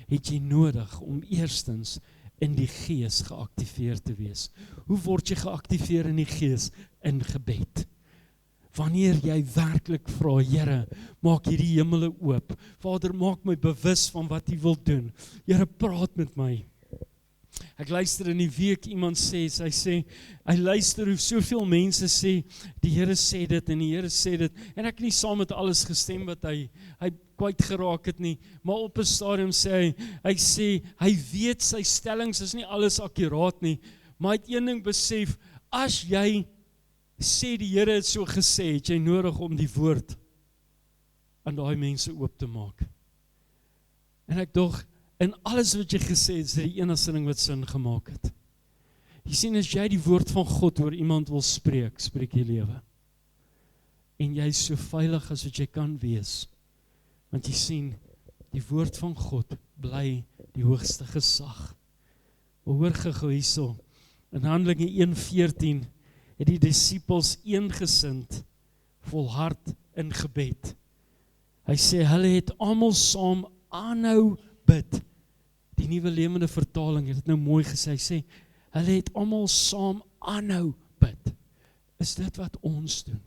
het jy nodig om eerstens in die gees geaktiveer te wees. Hoe word jy geaktiveer in die gees? In gebed. Wanneer jy werklik vra, Here, maak hierdie hemele oop. Vader, maak my bewus van wat U wil doen. Here, praat met my. Ek luister in die week, iemand sê, sy sê, hy luister hoe soveel mense sê, die Here sê dit en die Here sê dit, en ek nie saam met alles gestem wat hy kwyt geraak het nie, maar op 'n stadium sê hy sê, hy weet sy stellings is nie alles akkuraat nie, maar hy het een ding besef, as jy sê die Here het so gesê, het jy nodig om die woord aan daai mense oop te maak. En ek dog, in alles wat jy gesê het, is die enigste ding wat sin gemaak het. Jy sien, as jy die woord van God oor iemand wil spreek, spreek jy lewe. En jy is so veilig as wat jy kan wees. Want jy sien, die woord van God bly die hoogste gesag. Hoor gou hierso, in Handelinge 1:14 het die disippels eengesind, volhard in gebed. Hy sê, hulle het almal saam aanhou bid. Die Nuwe Lewende Vertaling het dit nou mooi gesê, hy sê, hulle het almal saam aanhou bid. Is dit wat ons doen?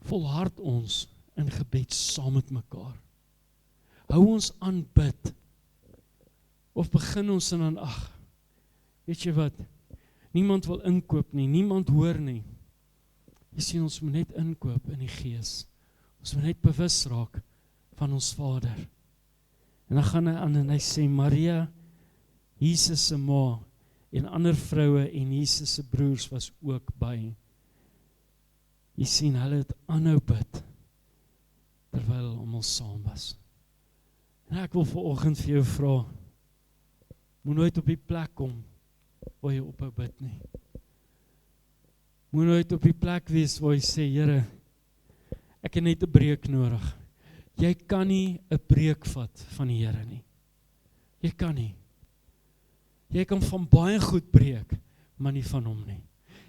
Volhard ons in gebed saam met mekaar. Hou ons aan bid. Of begin ons en dan, weet jy wat, niemand wil inkoop nie, niemand hoor nie. Jy sien, ons moet net inkoop in die gees. Ons moet net bewus raak van ons Vader. En dan gaan hy aan en hy sê, Maria, Jesus se ma, en ander vroue en Jesus se broers was ook by. Jy sien, hulle het aanhou bid, terwyl hulle almal saam was. En ek wil vanoggend vir jou vra, moet nooit op die plek kom, waar jy ophou bid nie. Moet nooit op die plek wees, waar jy sê, Here, ek het net 'n breek nodig. Jy kan nie 'n breek vat van die Here nie. Jy kan nie. Jy kan van baie goed breek, maar nie van hom nie.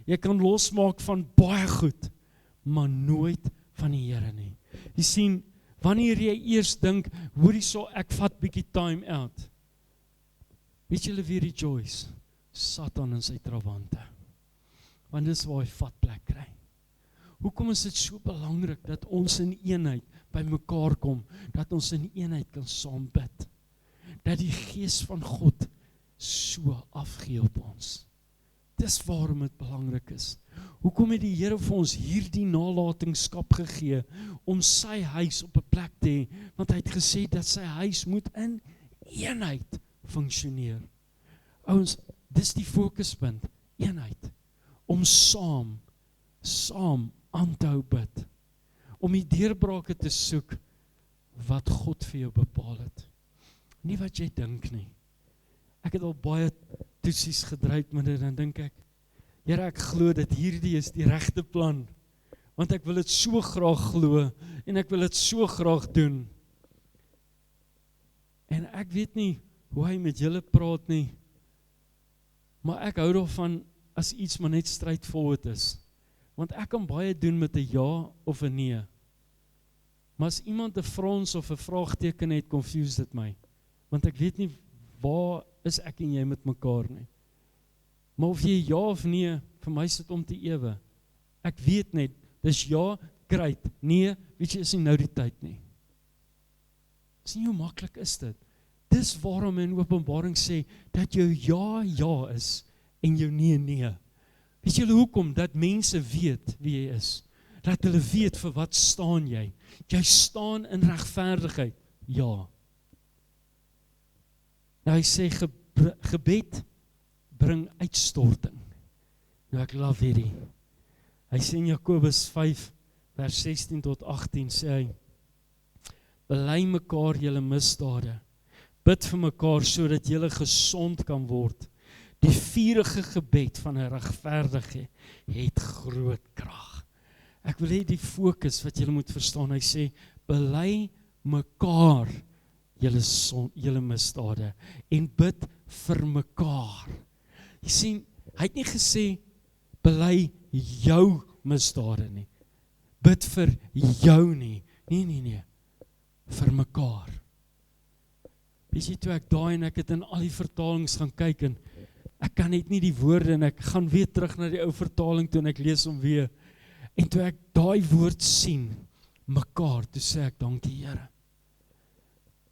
Jy kan losmaak van baie goed, maar nooit van die Here nie. Jy sien, wanneer jy eers dink, hoorie so, ek vat bietjie time out. Weet julle wie rejoice? Satan in sy trawante. Want dis waar hy vatplek kry. Hoekom is dit so belangrik dat ons in eenheid by mekaar kom, dat ons in eenheid kan saam bid, dat die Gees van God so afgee op ons. Dis waarom dit belangrik is. Hoekom het die Here vir ons hierdie nalatenskap gegee, om sy huis op 'n plek te hê, want hy het gesê dat sy huis moet in eenheid funksioneer. Ouens, dis die fokuspunt, eenheid, om saam aan te hou bid, om die deurbrake te soek, wat God vir jou bepaal het. Nie wat jy dink nie. Ek het al baie toetsies gedryf met dit, en dink ek, Here, ek glo dat hierdie is die regte plan, want ek wil dit so graag glo, en ek wil dit so graag doen. En ek weet nie, hoe hy met julle praat nie, maar ek hou daarvan, as iets maar net straightforward is, want ek kan baie doen met 'n ja of 'n nee, maar as iemand 'n frons of 'n vraagteken het, confuse dit my, want ek weet nie, waar is ek en jy met mekaar nie. Maar of jy ja of nee, vir my is dit om te ewe. Ek weet net, dis ja, great, nee, weet jy, is nie nou die tyd nie. Sien hoe maklik is dit? Dis waarom in Openbaring sê, dat jou ja is, en jou nee. Weet julle hoekom? Dat mense weet wie jy is. Dat hulle weet vir wat staan jy. Jy staan in regverdigheid. Ja. Nou hy sê, gebed bring uitstorting. Nou ek love hierdie. Hy sê in Jakobus 5, vers 16 tot 18, sê hy, bely mekaar julle misdade, bid vir mekaar, sodat julle gesond kan word. Die vurige gebed van 'n regverdige het groot krag. Ek wil hê die fokus wat julle moet verstaan, hy sê, bely mekaar julle misdade, en bid vir mekaar. Jy sien, hy het nie gesê, bely jou misdade nie. bid vir jou nie. Nee, vir mekaar. Weet jy, toe ek daai en ek het in al die vertalings gaan kyk en ek kan net nie die woorde en ek gaan weer terug na die ou vertaling toe en ek lees hom weer. En toe ek daai woord sien, mekaar, toe sê ek, dankie Here.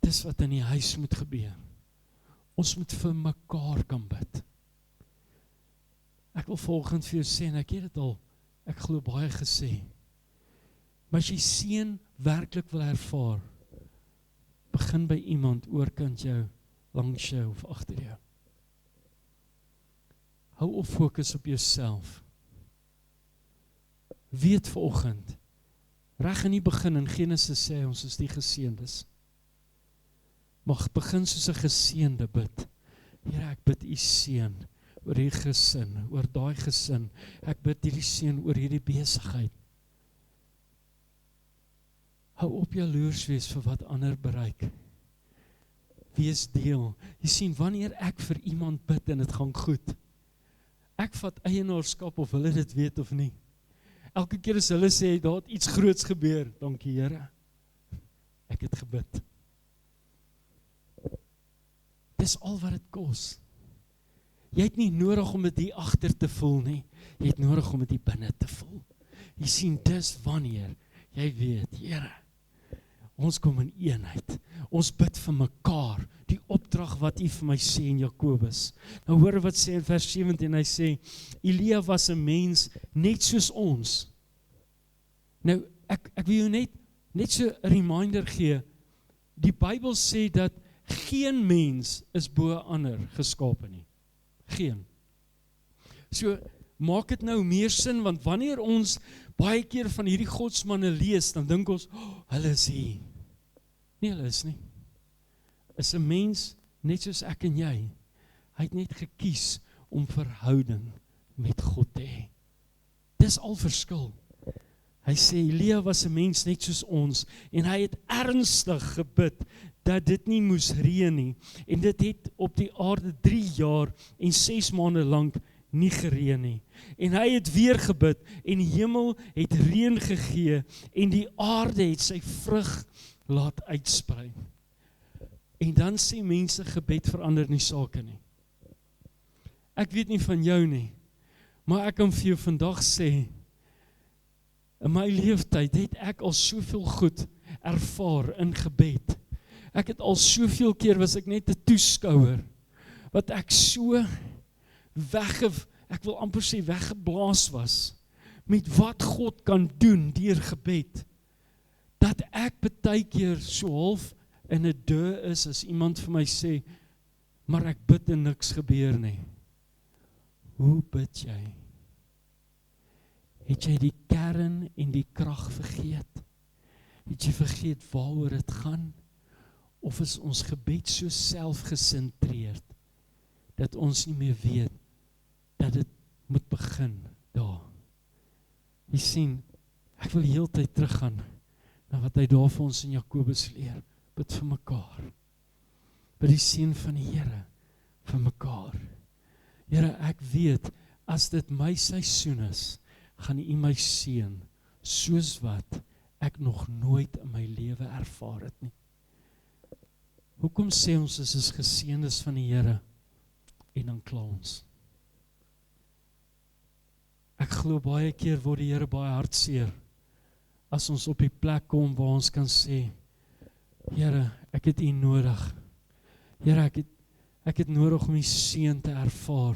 Dis wat in die huis moet gebeur. Ons moet vir mekaar kan bid. Ek wil volgende vir jou sê, en ek het dit al, ek glo baie gesê, maar as jy seën werklik wil ervaar, begin by iemand oorkant jou, langs jou of agter jou. Hou op fokus op jouself. Weet vanoggend, reg in die begin in Genesis sê ons is die geseëndes. Mag begin soos 'n geseënde bid. Here, ek bid U seën oor hierdie gesin, oor daai gesin. Ek bid hierdie seën oor hierdie besigheid. Hou op jaloers wees vir wat ander bereik. Wees deel. Jy sien, wanneer ek vir iemand bid en dit gaan goed, ek vat eienaarskap of hulle dit weet of nie. Elke keer as hulle sê, daar het iets groots gebeur, dankie Here, ek het gebid. Dis al wat dit kos. Jy het nie nodig om dit hier agter te voel nie, jy het nodig om dit hier binne te voel. Jy sien, dis wanneer jy weet, Here, ons kom in eenheid, ons bid vir mekaar, die opdrag wat U vir my sê in Jakobus. Nou hoor wat sê in vers 17, hy sê, Elia was 'n mens net soos ons. Nou, ek wil jou net so 'n reminder gee, die Bybel sê dat geen mens is bo ander geskape nie. Geen. So, maak dit nou meer sin, want wanneer ons baie keer van hierdie godsmanne lees, dan dink ons, hulle is hier. Nee, hulle is nie. Is 'n mens net soos ek en jy. Hy het net gekies om verhouding met God te hê. Dis al verskil. Hy sê, Elia was 'n mens net soos ons, en hy het ernstig gebid, dat dit nie moes reën nie, en dit het op die aarde 3 jaar en 6 maande lank nie gereën nie. En hy het weer gebid, en die hemel het reën gegee, en die aarde het sy vrug laat uitsprei. En dan sê mense, gebed verander nie sake nie. Ek weet nie van jou nie, maar ek kan vir jou vandag sê, in my leeftyd het ek al soveel goed ervaar in gebed. Ek het al soveel keer was ek net 'n toeskouer, wat ek so ek wil amper sê weggeblaas was, met wat God kan doen deur gebed, dat ek baie keer so half in 'n is as iemand vir my sê, maar ek bid en niks gebeur nie. Hoe bid jy? Het jy die kern en die krag vergeet? Het jy vergeet waaroor dit gaan? Of is ons gebed so selfgesentreerd, dat ons nie meer weet, dat dit moet begin daar? Jy sien, ek wil heeltyd teruggaan, na wat hy daar vir ons in Jakobus leer, bid vir mekaar, bid die seën van die Here, vir mekaar. Here, ek weet, as dit my seisoen is, gaan U my seën, soos wat ek nog nooit in my lewe ervaar het nie. Hoekom sê ons is geseëndes van die Here, en dan kla ons? Ek glo baie keer word die Here baie hartseer, as ons op die plek kom waar ons kan sê, Here, ek het U nodig. Here, ek het nodig om U seën te ervaar.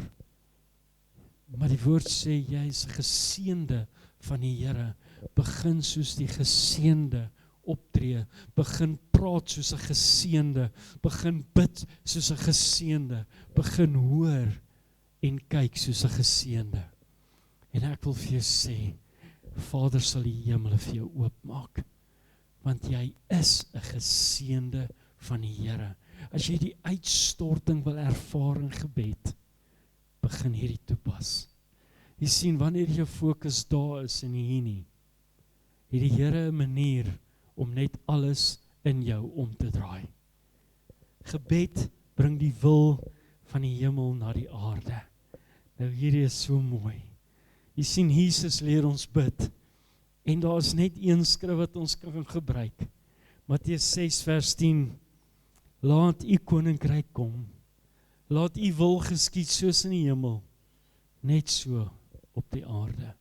Maar die woord sê, jy is geseënde van die Here. Begin soos die geseënde optree. Begin praat soos 'n geseënde. Begin bid soos 'n geseënde. Begin hoor en kyk soos 'n geseënde. En ek wil vir jou sê, Vader sal die hemele vir jou oopmaak. Want jy is 'n geseënde van die Here. As jy die uitstorting wil ervaar in gebed, begin hierdie toepas. Jy sien, wanneer jou fokus daar is en hier nie, het die Here 'n manier om net alles in jou om te draai. Gebed bring die wil van die hemel na die aarde. Nou hierdie is so mooi. Jy sien, Jesus leer ons bid. En daar is net een skrif wat ons kan gebruik. Matteus 6 vers 10. Laat u koninkryk kom. Laat u wil geskied soos in die hemel, net so op die aarde.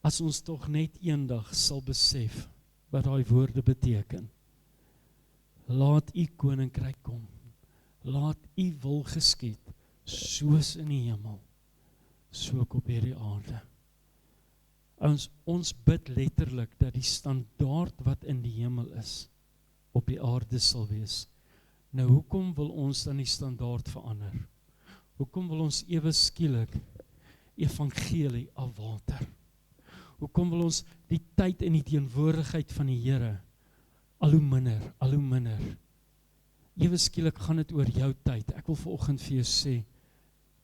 As ons tog net eendag sal besef wat daai woorde beteken. Laat u koninkryk kom. Laat u wil geskied soos in die hemel, so ook op hierdie aarde. Ons bid letterlik dat die standaard wat in die hemel is, op die aarde sal wees. Nou hoekom wil ons dan die standaard verander? Hoekom wil ons ewe skielik evangelie afwater? Hoekom wil ons die tyd in die teenwoordigheid van die Here al hoe minder? Ewe skielik gaan dit oor jou tyd. Ek wil vanoggend vir jou sê,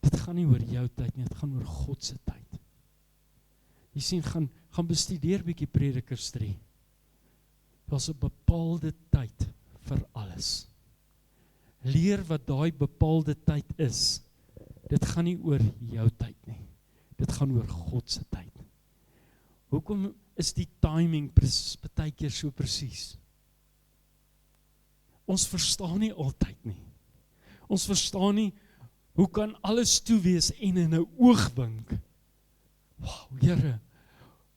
dit gaan nie oor jou tyd nie, dit gaan oor God se tyd. Jy sien, gaan bestudeer bietjie Predikers 3. Daar's 'n bepaalde tyd vir alles. Leer wat daai bepaalde tyd is. Dit gaan nie oor jou tyd nie. Dit gaan oor God se tyd. Hoekom is die timing baie keer so presies? Ons verstaan nie altyd nie. Ons verstaan nie, hoe kan alles toe wees en in 'n oogwink? Wow, Here,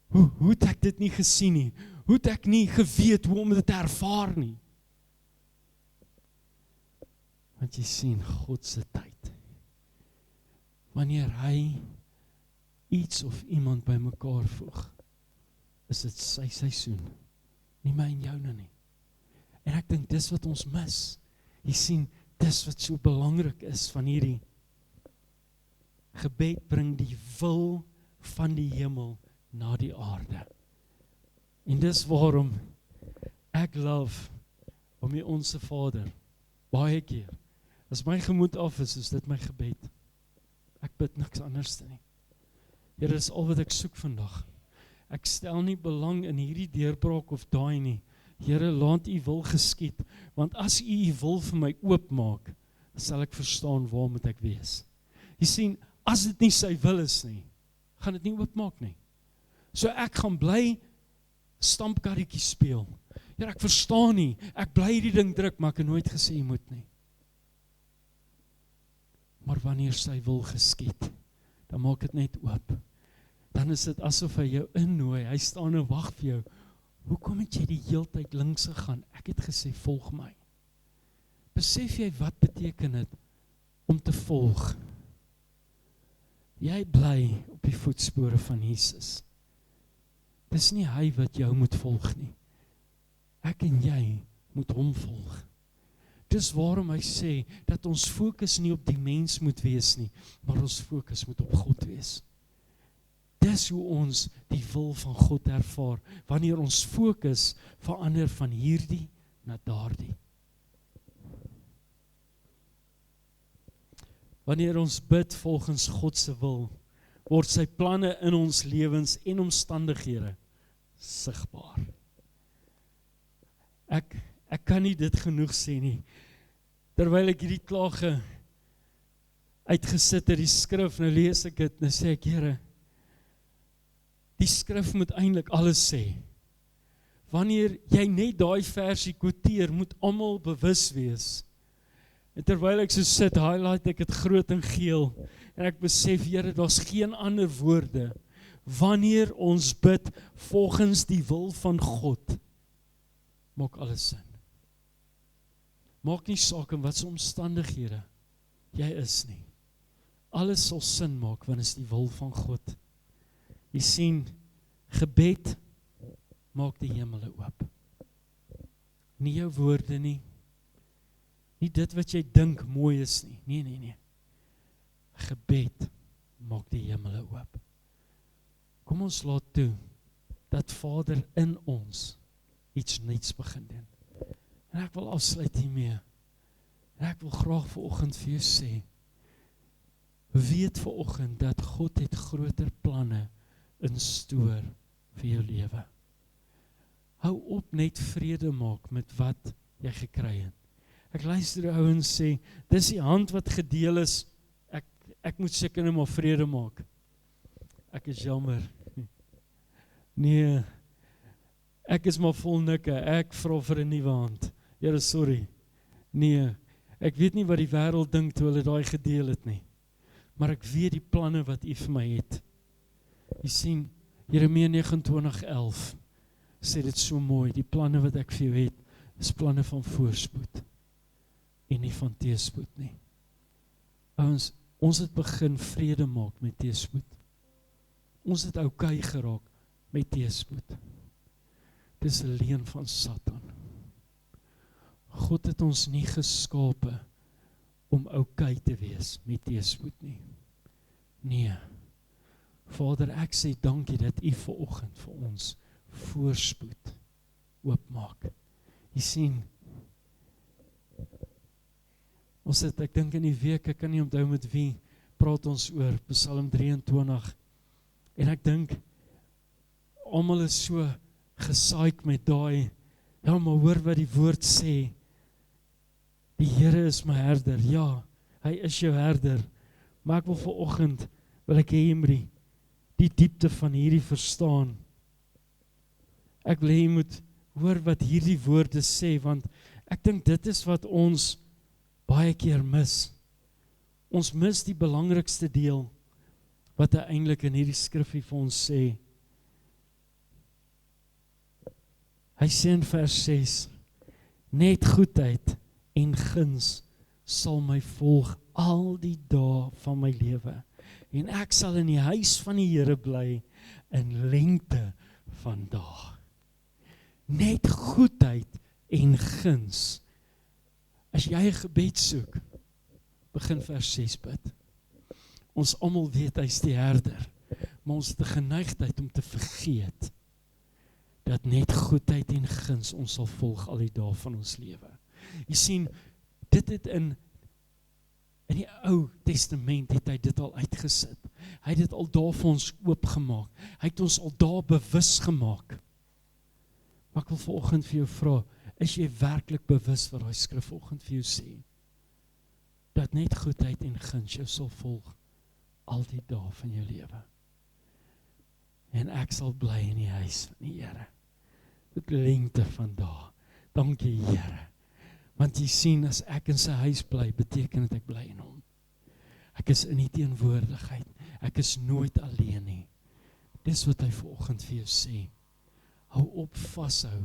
hoe het ek dit nie gesien nie? Hoe het ek nie geweet hoe om dit te ervaar nie? Want jy sien, God se tyd. Wanneer hy iets of iemand by mekaar voeg, is dit sy seisoen, nie my en joune nie. En ek dink dis wat ons mis. Jy sien, dis wat so belangrik is van hierdie gebed, bring die wil van die hemel na die aarde. En dis waarom ek love om die Onse Vader baie keer, as my gemoed af is dit my gebed. Ek bid niks anders nie. Here, dis al wat ek soek vandag. Ek stel nie belang in hierdie deurbraak of daai nie. Here, laat u wil geskied, want as u wil vir my oopmaak, sal ek verstaan waar moet ek wees. Jy sien, as dit nie sy wil is nie, gaan dit nie oopmaak nie. So ek gaan bly stampkarretjie speel. Here, ek verstaan nie, ek bly die ding druk, maar ek het nooit gesê jy moet nie. Maar wanneer sy wil geskied, dan maak dit net oop. Dan is dit asof hy jou innooi, hy staan en wag vir jou. Hoekom het jy die heeltyd links gegaan? Ek het gesê, volg my. Besef jy wat beteken dit om te volg? Jy bly op die voetspore van Jesus. Dis nie hy wat jou moet volg nie. Ek en jy moet hom volg. Dis waarom hy sê, dat ons fokus nie op die mens moet wees nie, maar ons fokus moet op God wees. Dis hoe ons die wil van God ervaar, wanneer ons fokus verander van hierdie na daardie. Wanneer ons bid volgens God se wil, word sy planne in ons lewens en omstandighede sigbaar. Ek kan nie dit genoeg sê nie. Terwyl ek hierdie klage uitgesit het, die skrif, nou lees ek dit, nou sê ek, Here, die skrif moet eintlik alles sê. Wanneer jy net daai versie quoteer, moet almal bewus wees. En terwyl ek so sit, highlight ek dit groot en geel, en ek besef, Here, daar's geen ander woorde, wanneer ons bid volgens die wil van God, maak alles sin. Maak nie saak in wat se omstandighede jy is nie. Alles sal sin maak, want is die wil van God. Jy sien, gebed maak die hemele oop. Nie jou woorde nie, nie dit wat jy dink mooi is nie. Nee. Gebed maak die hemele oop. Kom ons laat toe, dat Vader in ons iets nuuts begin doen. En ek wil afsluit hiermee. En ek wil graag vanoggend vir jou sê, weet vanoggend dat God het groter planne in stoor vir jou lewe. Hou op net vrede maak met wat jy gekry het. Ek luister ouens sê, dis die hand wat gedeel is, ek moet seker net maar vrede maak. Ek is jammer, Nee, ek is maar vol nikke, ek vra vir 'n nuwe hand. Here, sorry. Nee, ek weet nie wat die wêreld dink toe hulle daai gedeel het nie. Maar ek weet die planne wat U vir my het. U sien, Jeremia 29:11 sê dit so mooi, die planne wat ek vir jou het, is planne van voorspoed en nie van teëspoed nie. Ouens, ons het begin vrede maak met teëspoed. Ons het oukei geraak met teëspoed. Dis 'n leuen van Satan. God het ons nie geskape om oukei te wees met teëspoed nie. Nee. Vader, ek sê dankie dat U vanoggend vir ons voorspoed oopmaak. Jy sien, ons het, ek dink in die week, ek kan nie onthou met wie, praat ons oor Psalm 23, en ek dink, almal is so gesaik met daai, ja, maar hoor wat die woord sê, die Here is my herder, ja, hy is jou herder, maar ek wil vanoggend, wil ek hê jy moet die diepte van hierdie verstaan. Ek wil hê jy moet hoor wat hierdie woorde sê, want ek dink dit is wat ons baie keer mis. Ons mis die belangrikste deel, wat hy eintlik in hierdie skrifgie vir ons sê. Hy sê in vers 6, net goedheid en guns sal my volg al die dae van my lewe, en ek sal in die huis van die Here bly in lengte van dae. Net goedheid en guns. As jy 'n gebed soek, begin vers 6 bid. Ons almal weet hy's die herder, maar ons het 'n geneigtheid om te vergeet dat net goedheid en guns ons sal volg al die dae van ons lewe. Jy sien, dit het in die Ou Testament het hy dit al uitgesit. Hy het dit al daar vir ons oopgemaak. Hy het ons al daar bewus gemaak. Maar ek wil vanoggend vir jou vra, is jy werklik bewus wat daai skrif vanoggend vir jou sê? Dat net goedheid en guns jou sal volg al die dae van jou lewe. En ek sal bly in die huis van die Here. Dit lengte van dae. Dankie Here. Want jy sien, as ek in sy huis bly, beteken dit ek bly in hom. Ek is in die teenwoordigheid. Ek is nooit alleen nie. Dis wat hy vanoggend vir jou sê. Hou op vashou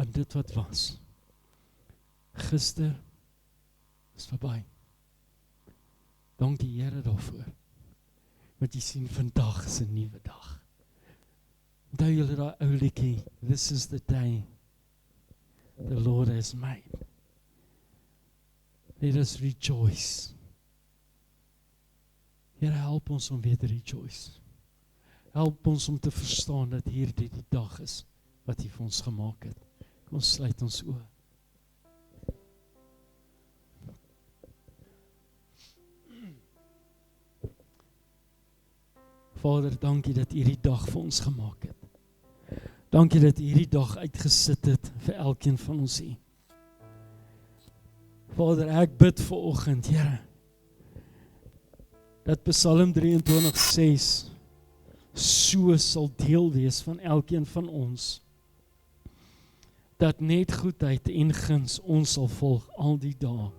aan dit wat was. Gister is verby. Dankie Here daarvoor. Want jy sien, vandag is 'n nuwe dag. Onthou julle daai ou liedjie, this is the day the Lord has made. Let us rejoice. Here, help ons om weer te rejoice. Help ons om te verstaan dat hierdie die dag is wat U vir ons gemaak het. Kom ons sluit ons oë. Vader, dankie dat U hierdie dag vir ons gemaak het. Dankie dat U hierdie dag uitgesit het vir elkeen van ons hier. Vader, ek bid vanoggend, Here, dat Psalm 23:6 so sal deel wees van elkeen van ons, dat net goedheid en guns ons sal volg al die dae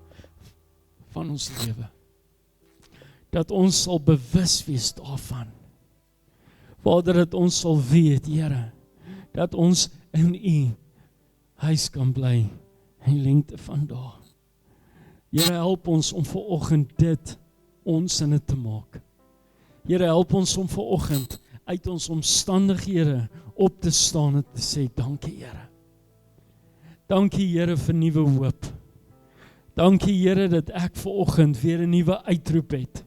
van ons lewe. Dat ons sal bewus wees daarvan. Vader, dat ons sal weet, Here, dat ons in U huis kan bly in lengte van dae. Here, help ons om vanoggend dit ons in te maak. Here, help ons om vanoggend uit ons omstandighede op te staan en te sê, dankie Here. Dankie Here vir nuwe hoop. Dankie Here dat ek vanoggend weer 'n nuwe uitroep het.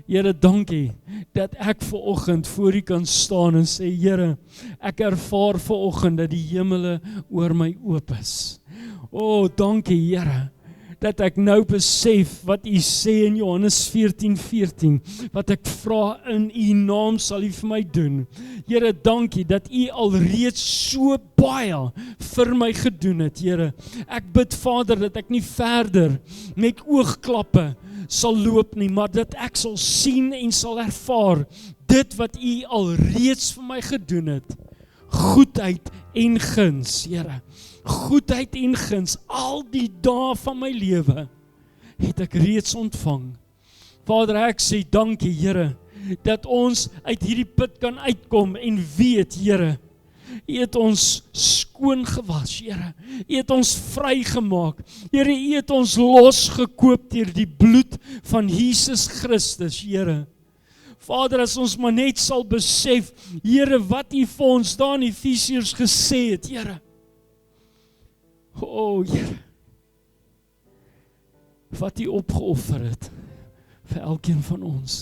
Here, dankie dat ek vanoggend voor U kan staan en sê, Here, ek ervaar vanoggend dat die hemele oor my oop is. O, dankie Here, dat ek nou besef wat U sê in Johannes 14:14, wat ek vra in U naam sal U vir my doen. Here, dankie dat U alreeds so baie vir my gedoen het, Here. Ek bid, Vader, dat ek nie verder met oogklappe sal loop nie, maar dat ek sal sien en sal ervaar dit wat U alreeds vir my gedoen het. goedheid en guns, Here. Goedheid en guns, al die dae van my lewe het ek reeds ontvang. Vader, ek sê dankie, Here, dat ons uit hierdie put kan uitkom en weet, Here, U het ons skoon gewas, Here. U het ons vrygemaak. Here, U het ons losgekoop deur die bloed van Jesus Christus, Here. Vader, as ons maar net sal besef, Here, wat U vir ons daar in Efesiërs gesê het, Here. O, Here, wat U opgeoffer het vir elkeen van ons.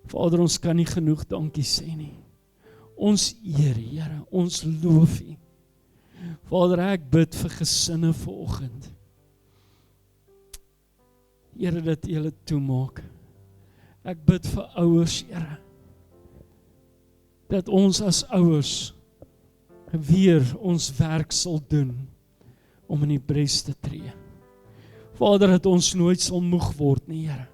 Vader, ons kan nie genoeg dankie sê nie. Ons eer, Here, ons loof U. Vader, ek bid vir gesinne vanoggend. Here, dat U hulle toemaak. Ek bid vir ouers, Here, dat ons as ouers weer ons werk sal doen om in die bres te tree. Vader, dat ons nooit sal moeg word nie, Here.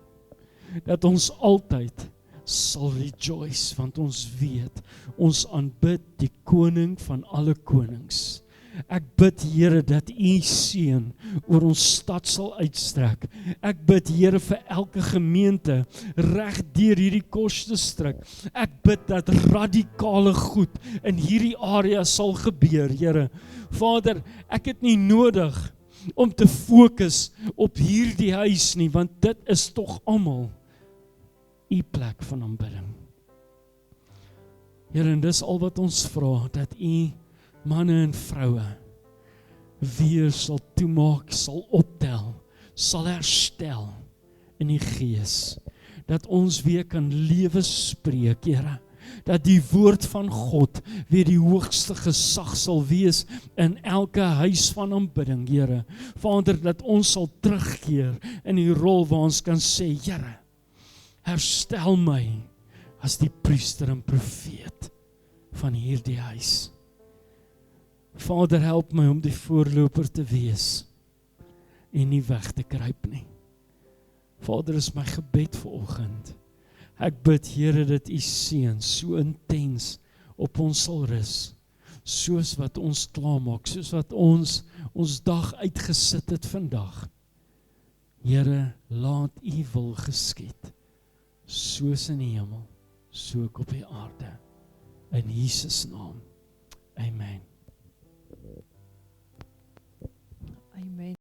Dat ons altyd sal rejoice, want ons weet, ons aanbid die koning van alle konings. Ek bid, Here, dat U seën oor ons stad sal uitstrek. Ek bid, Here, vir elke gemeente reg deur hierdie Kosterstrik. Ek bid dat radikale goed in hierdie area sal gebeur, Here. Vader, ek het nie nodig om te fokus op hierdie huis nie, want dit is tog almal U plek van aanbidding. Here, en dis al wat ons vra, dat U manne en vroue weer sal toemaak, sal optel, sal herstel in die gees, dat ons weer kan lewe spreek, Here, dat die woord van God weer die hoogste gesag sal wees in elke huis van aanbidding, Here. Vader, dat ons sal terugkeer in die rol waar ons kan sê, Here, herstel my as die priester en profeet van hierdie huis. Vader, help my om die voorloper te wees en nie weg te kruip nie. Vader, is my gebed vanoggend. Ek bid, Here, dat U seën so intens op ons sal rus, soos wat ons klaarmaak, soos wat ons dag uitgesit het vandag. Here, laat U wil geskied, soos in die hemel, so ook op die aarde. In Jesus naam. Amen. Amen.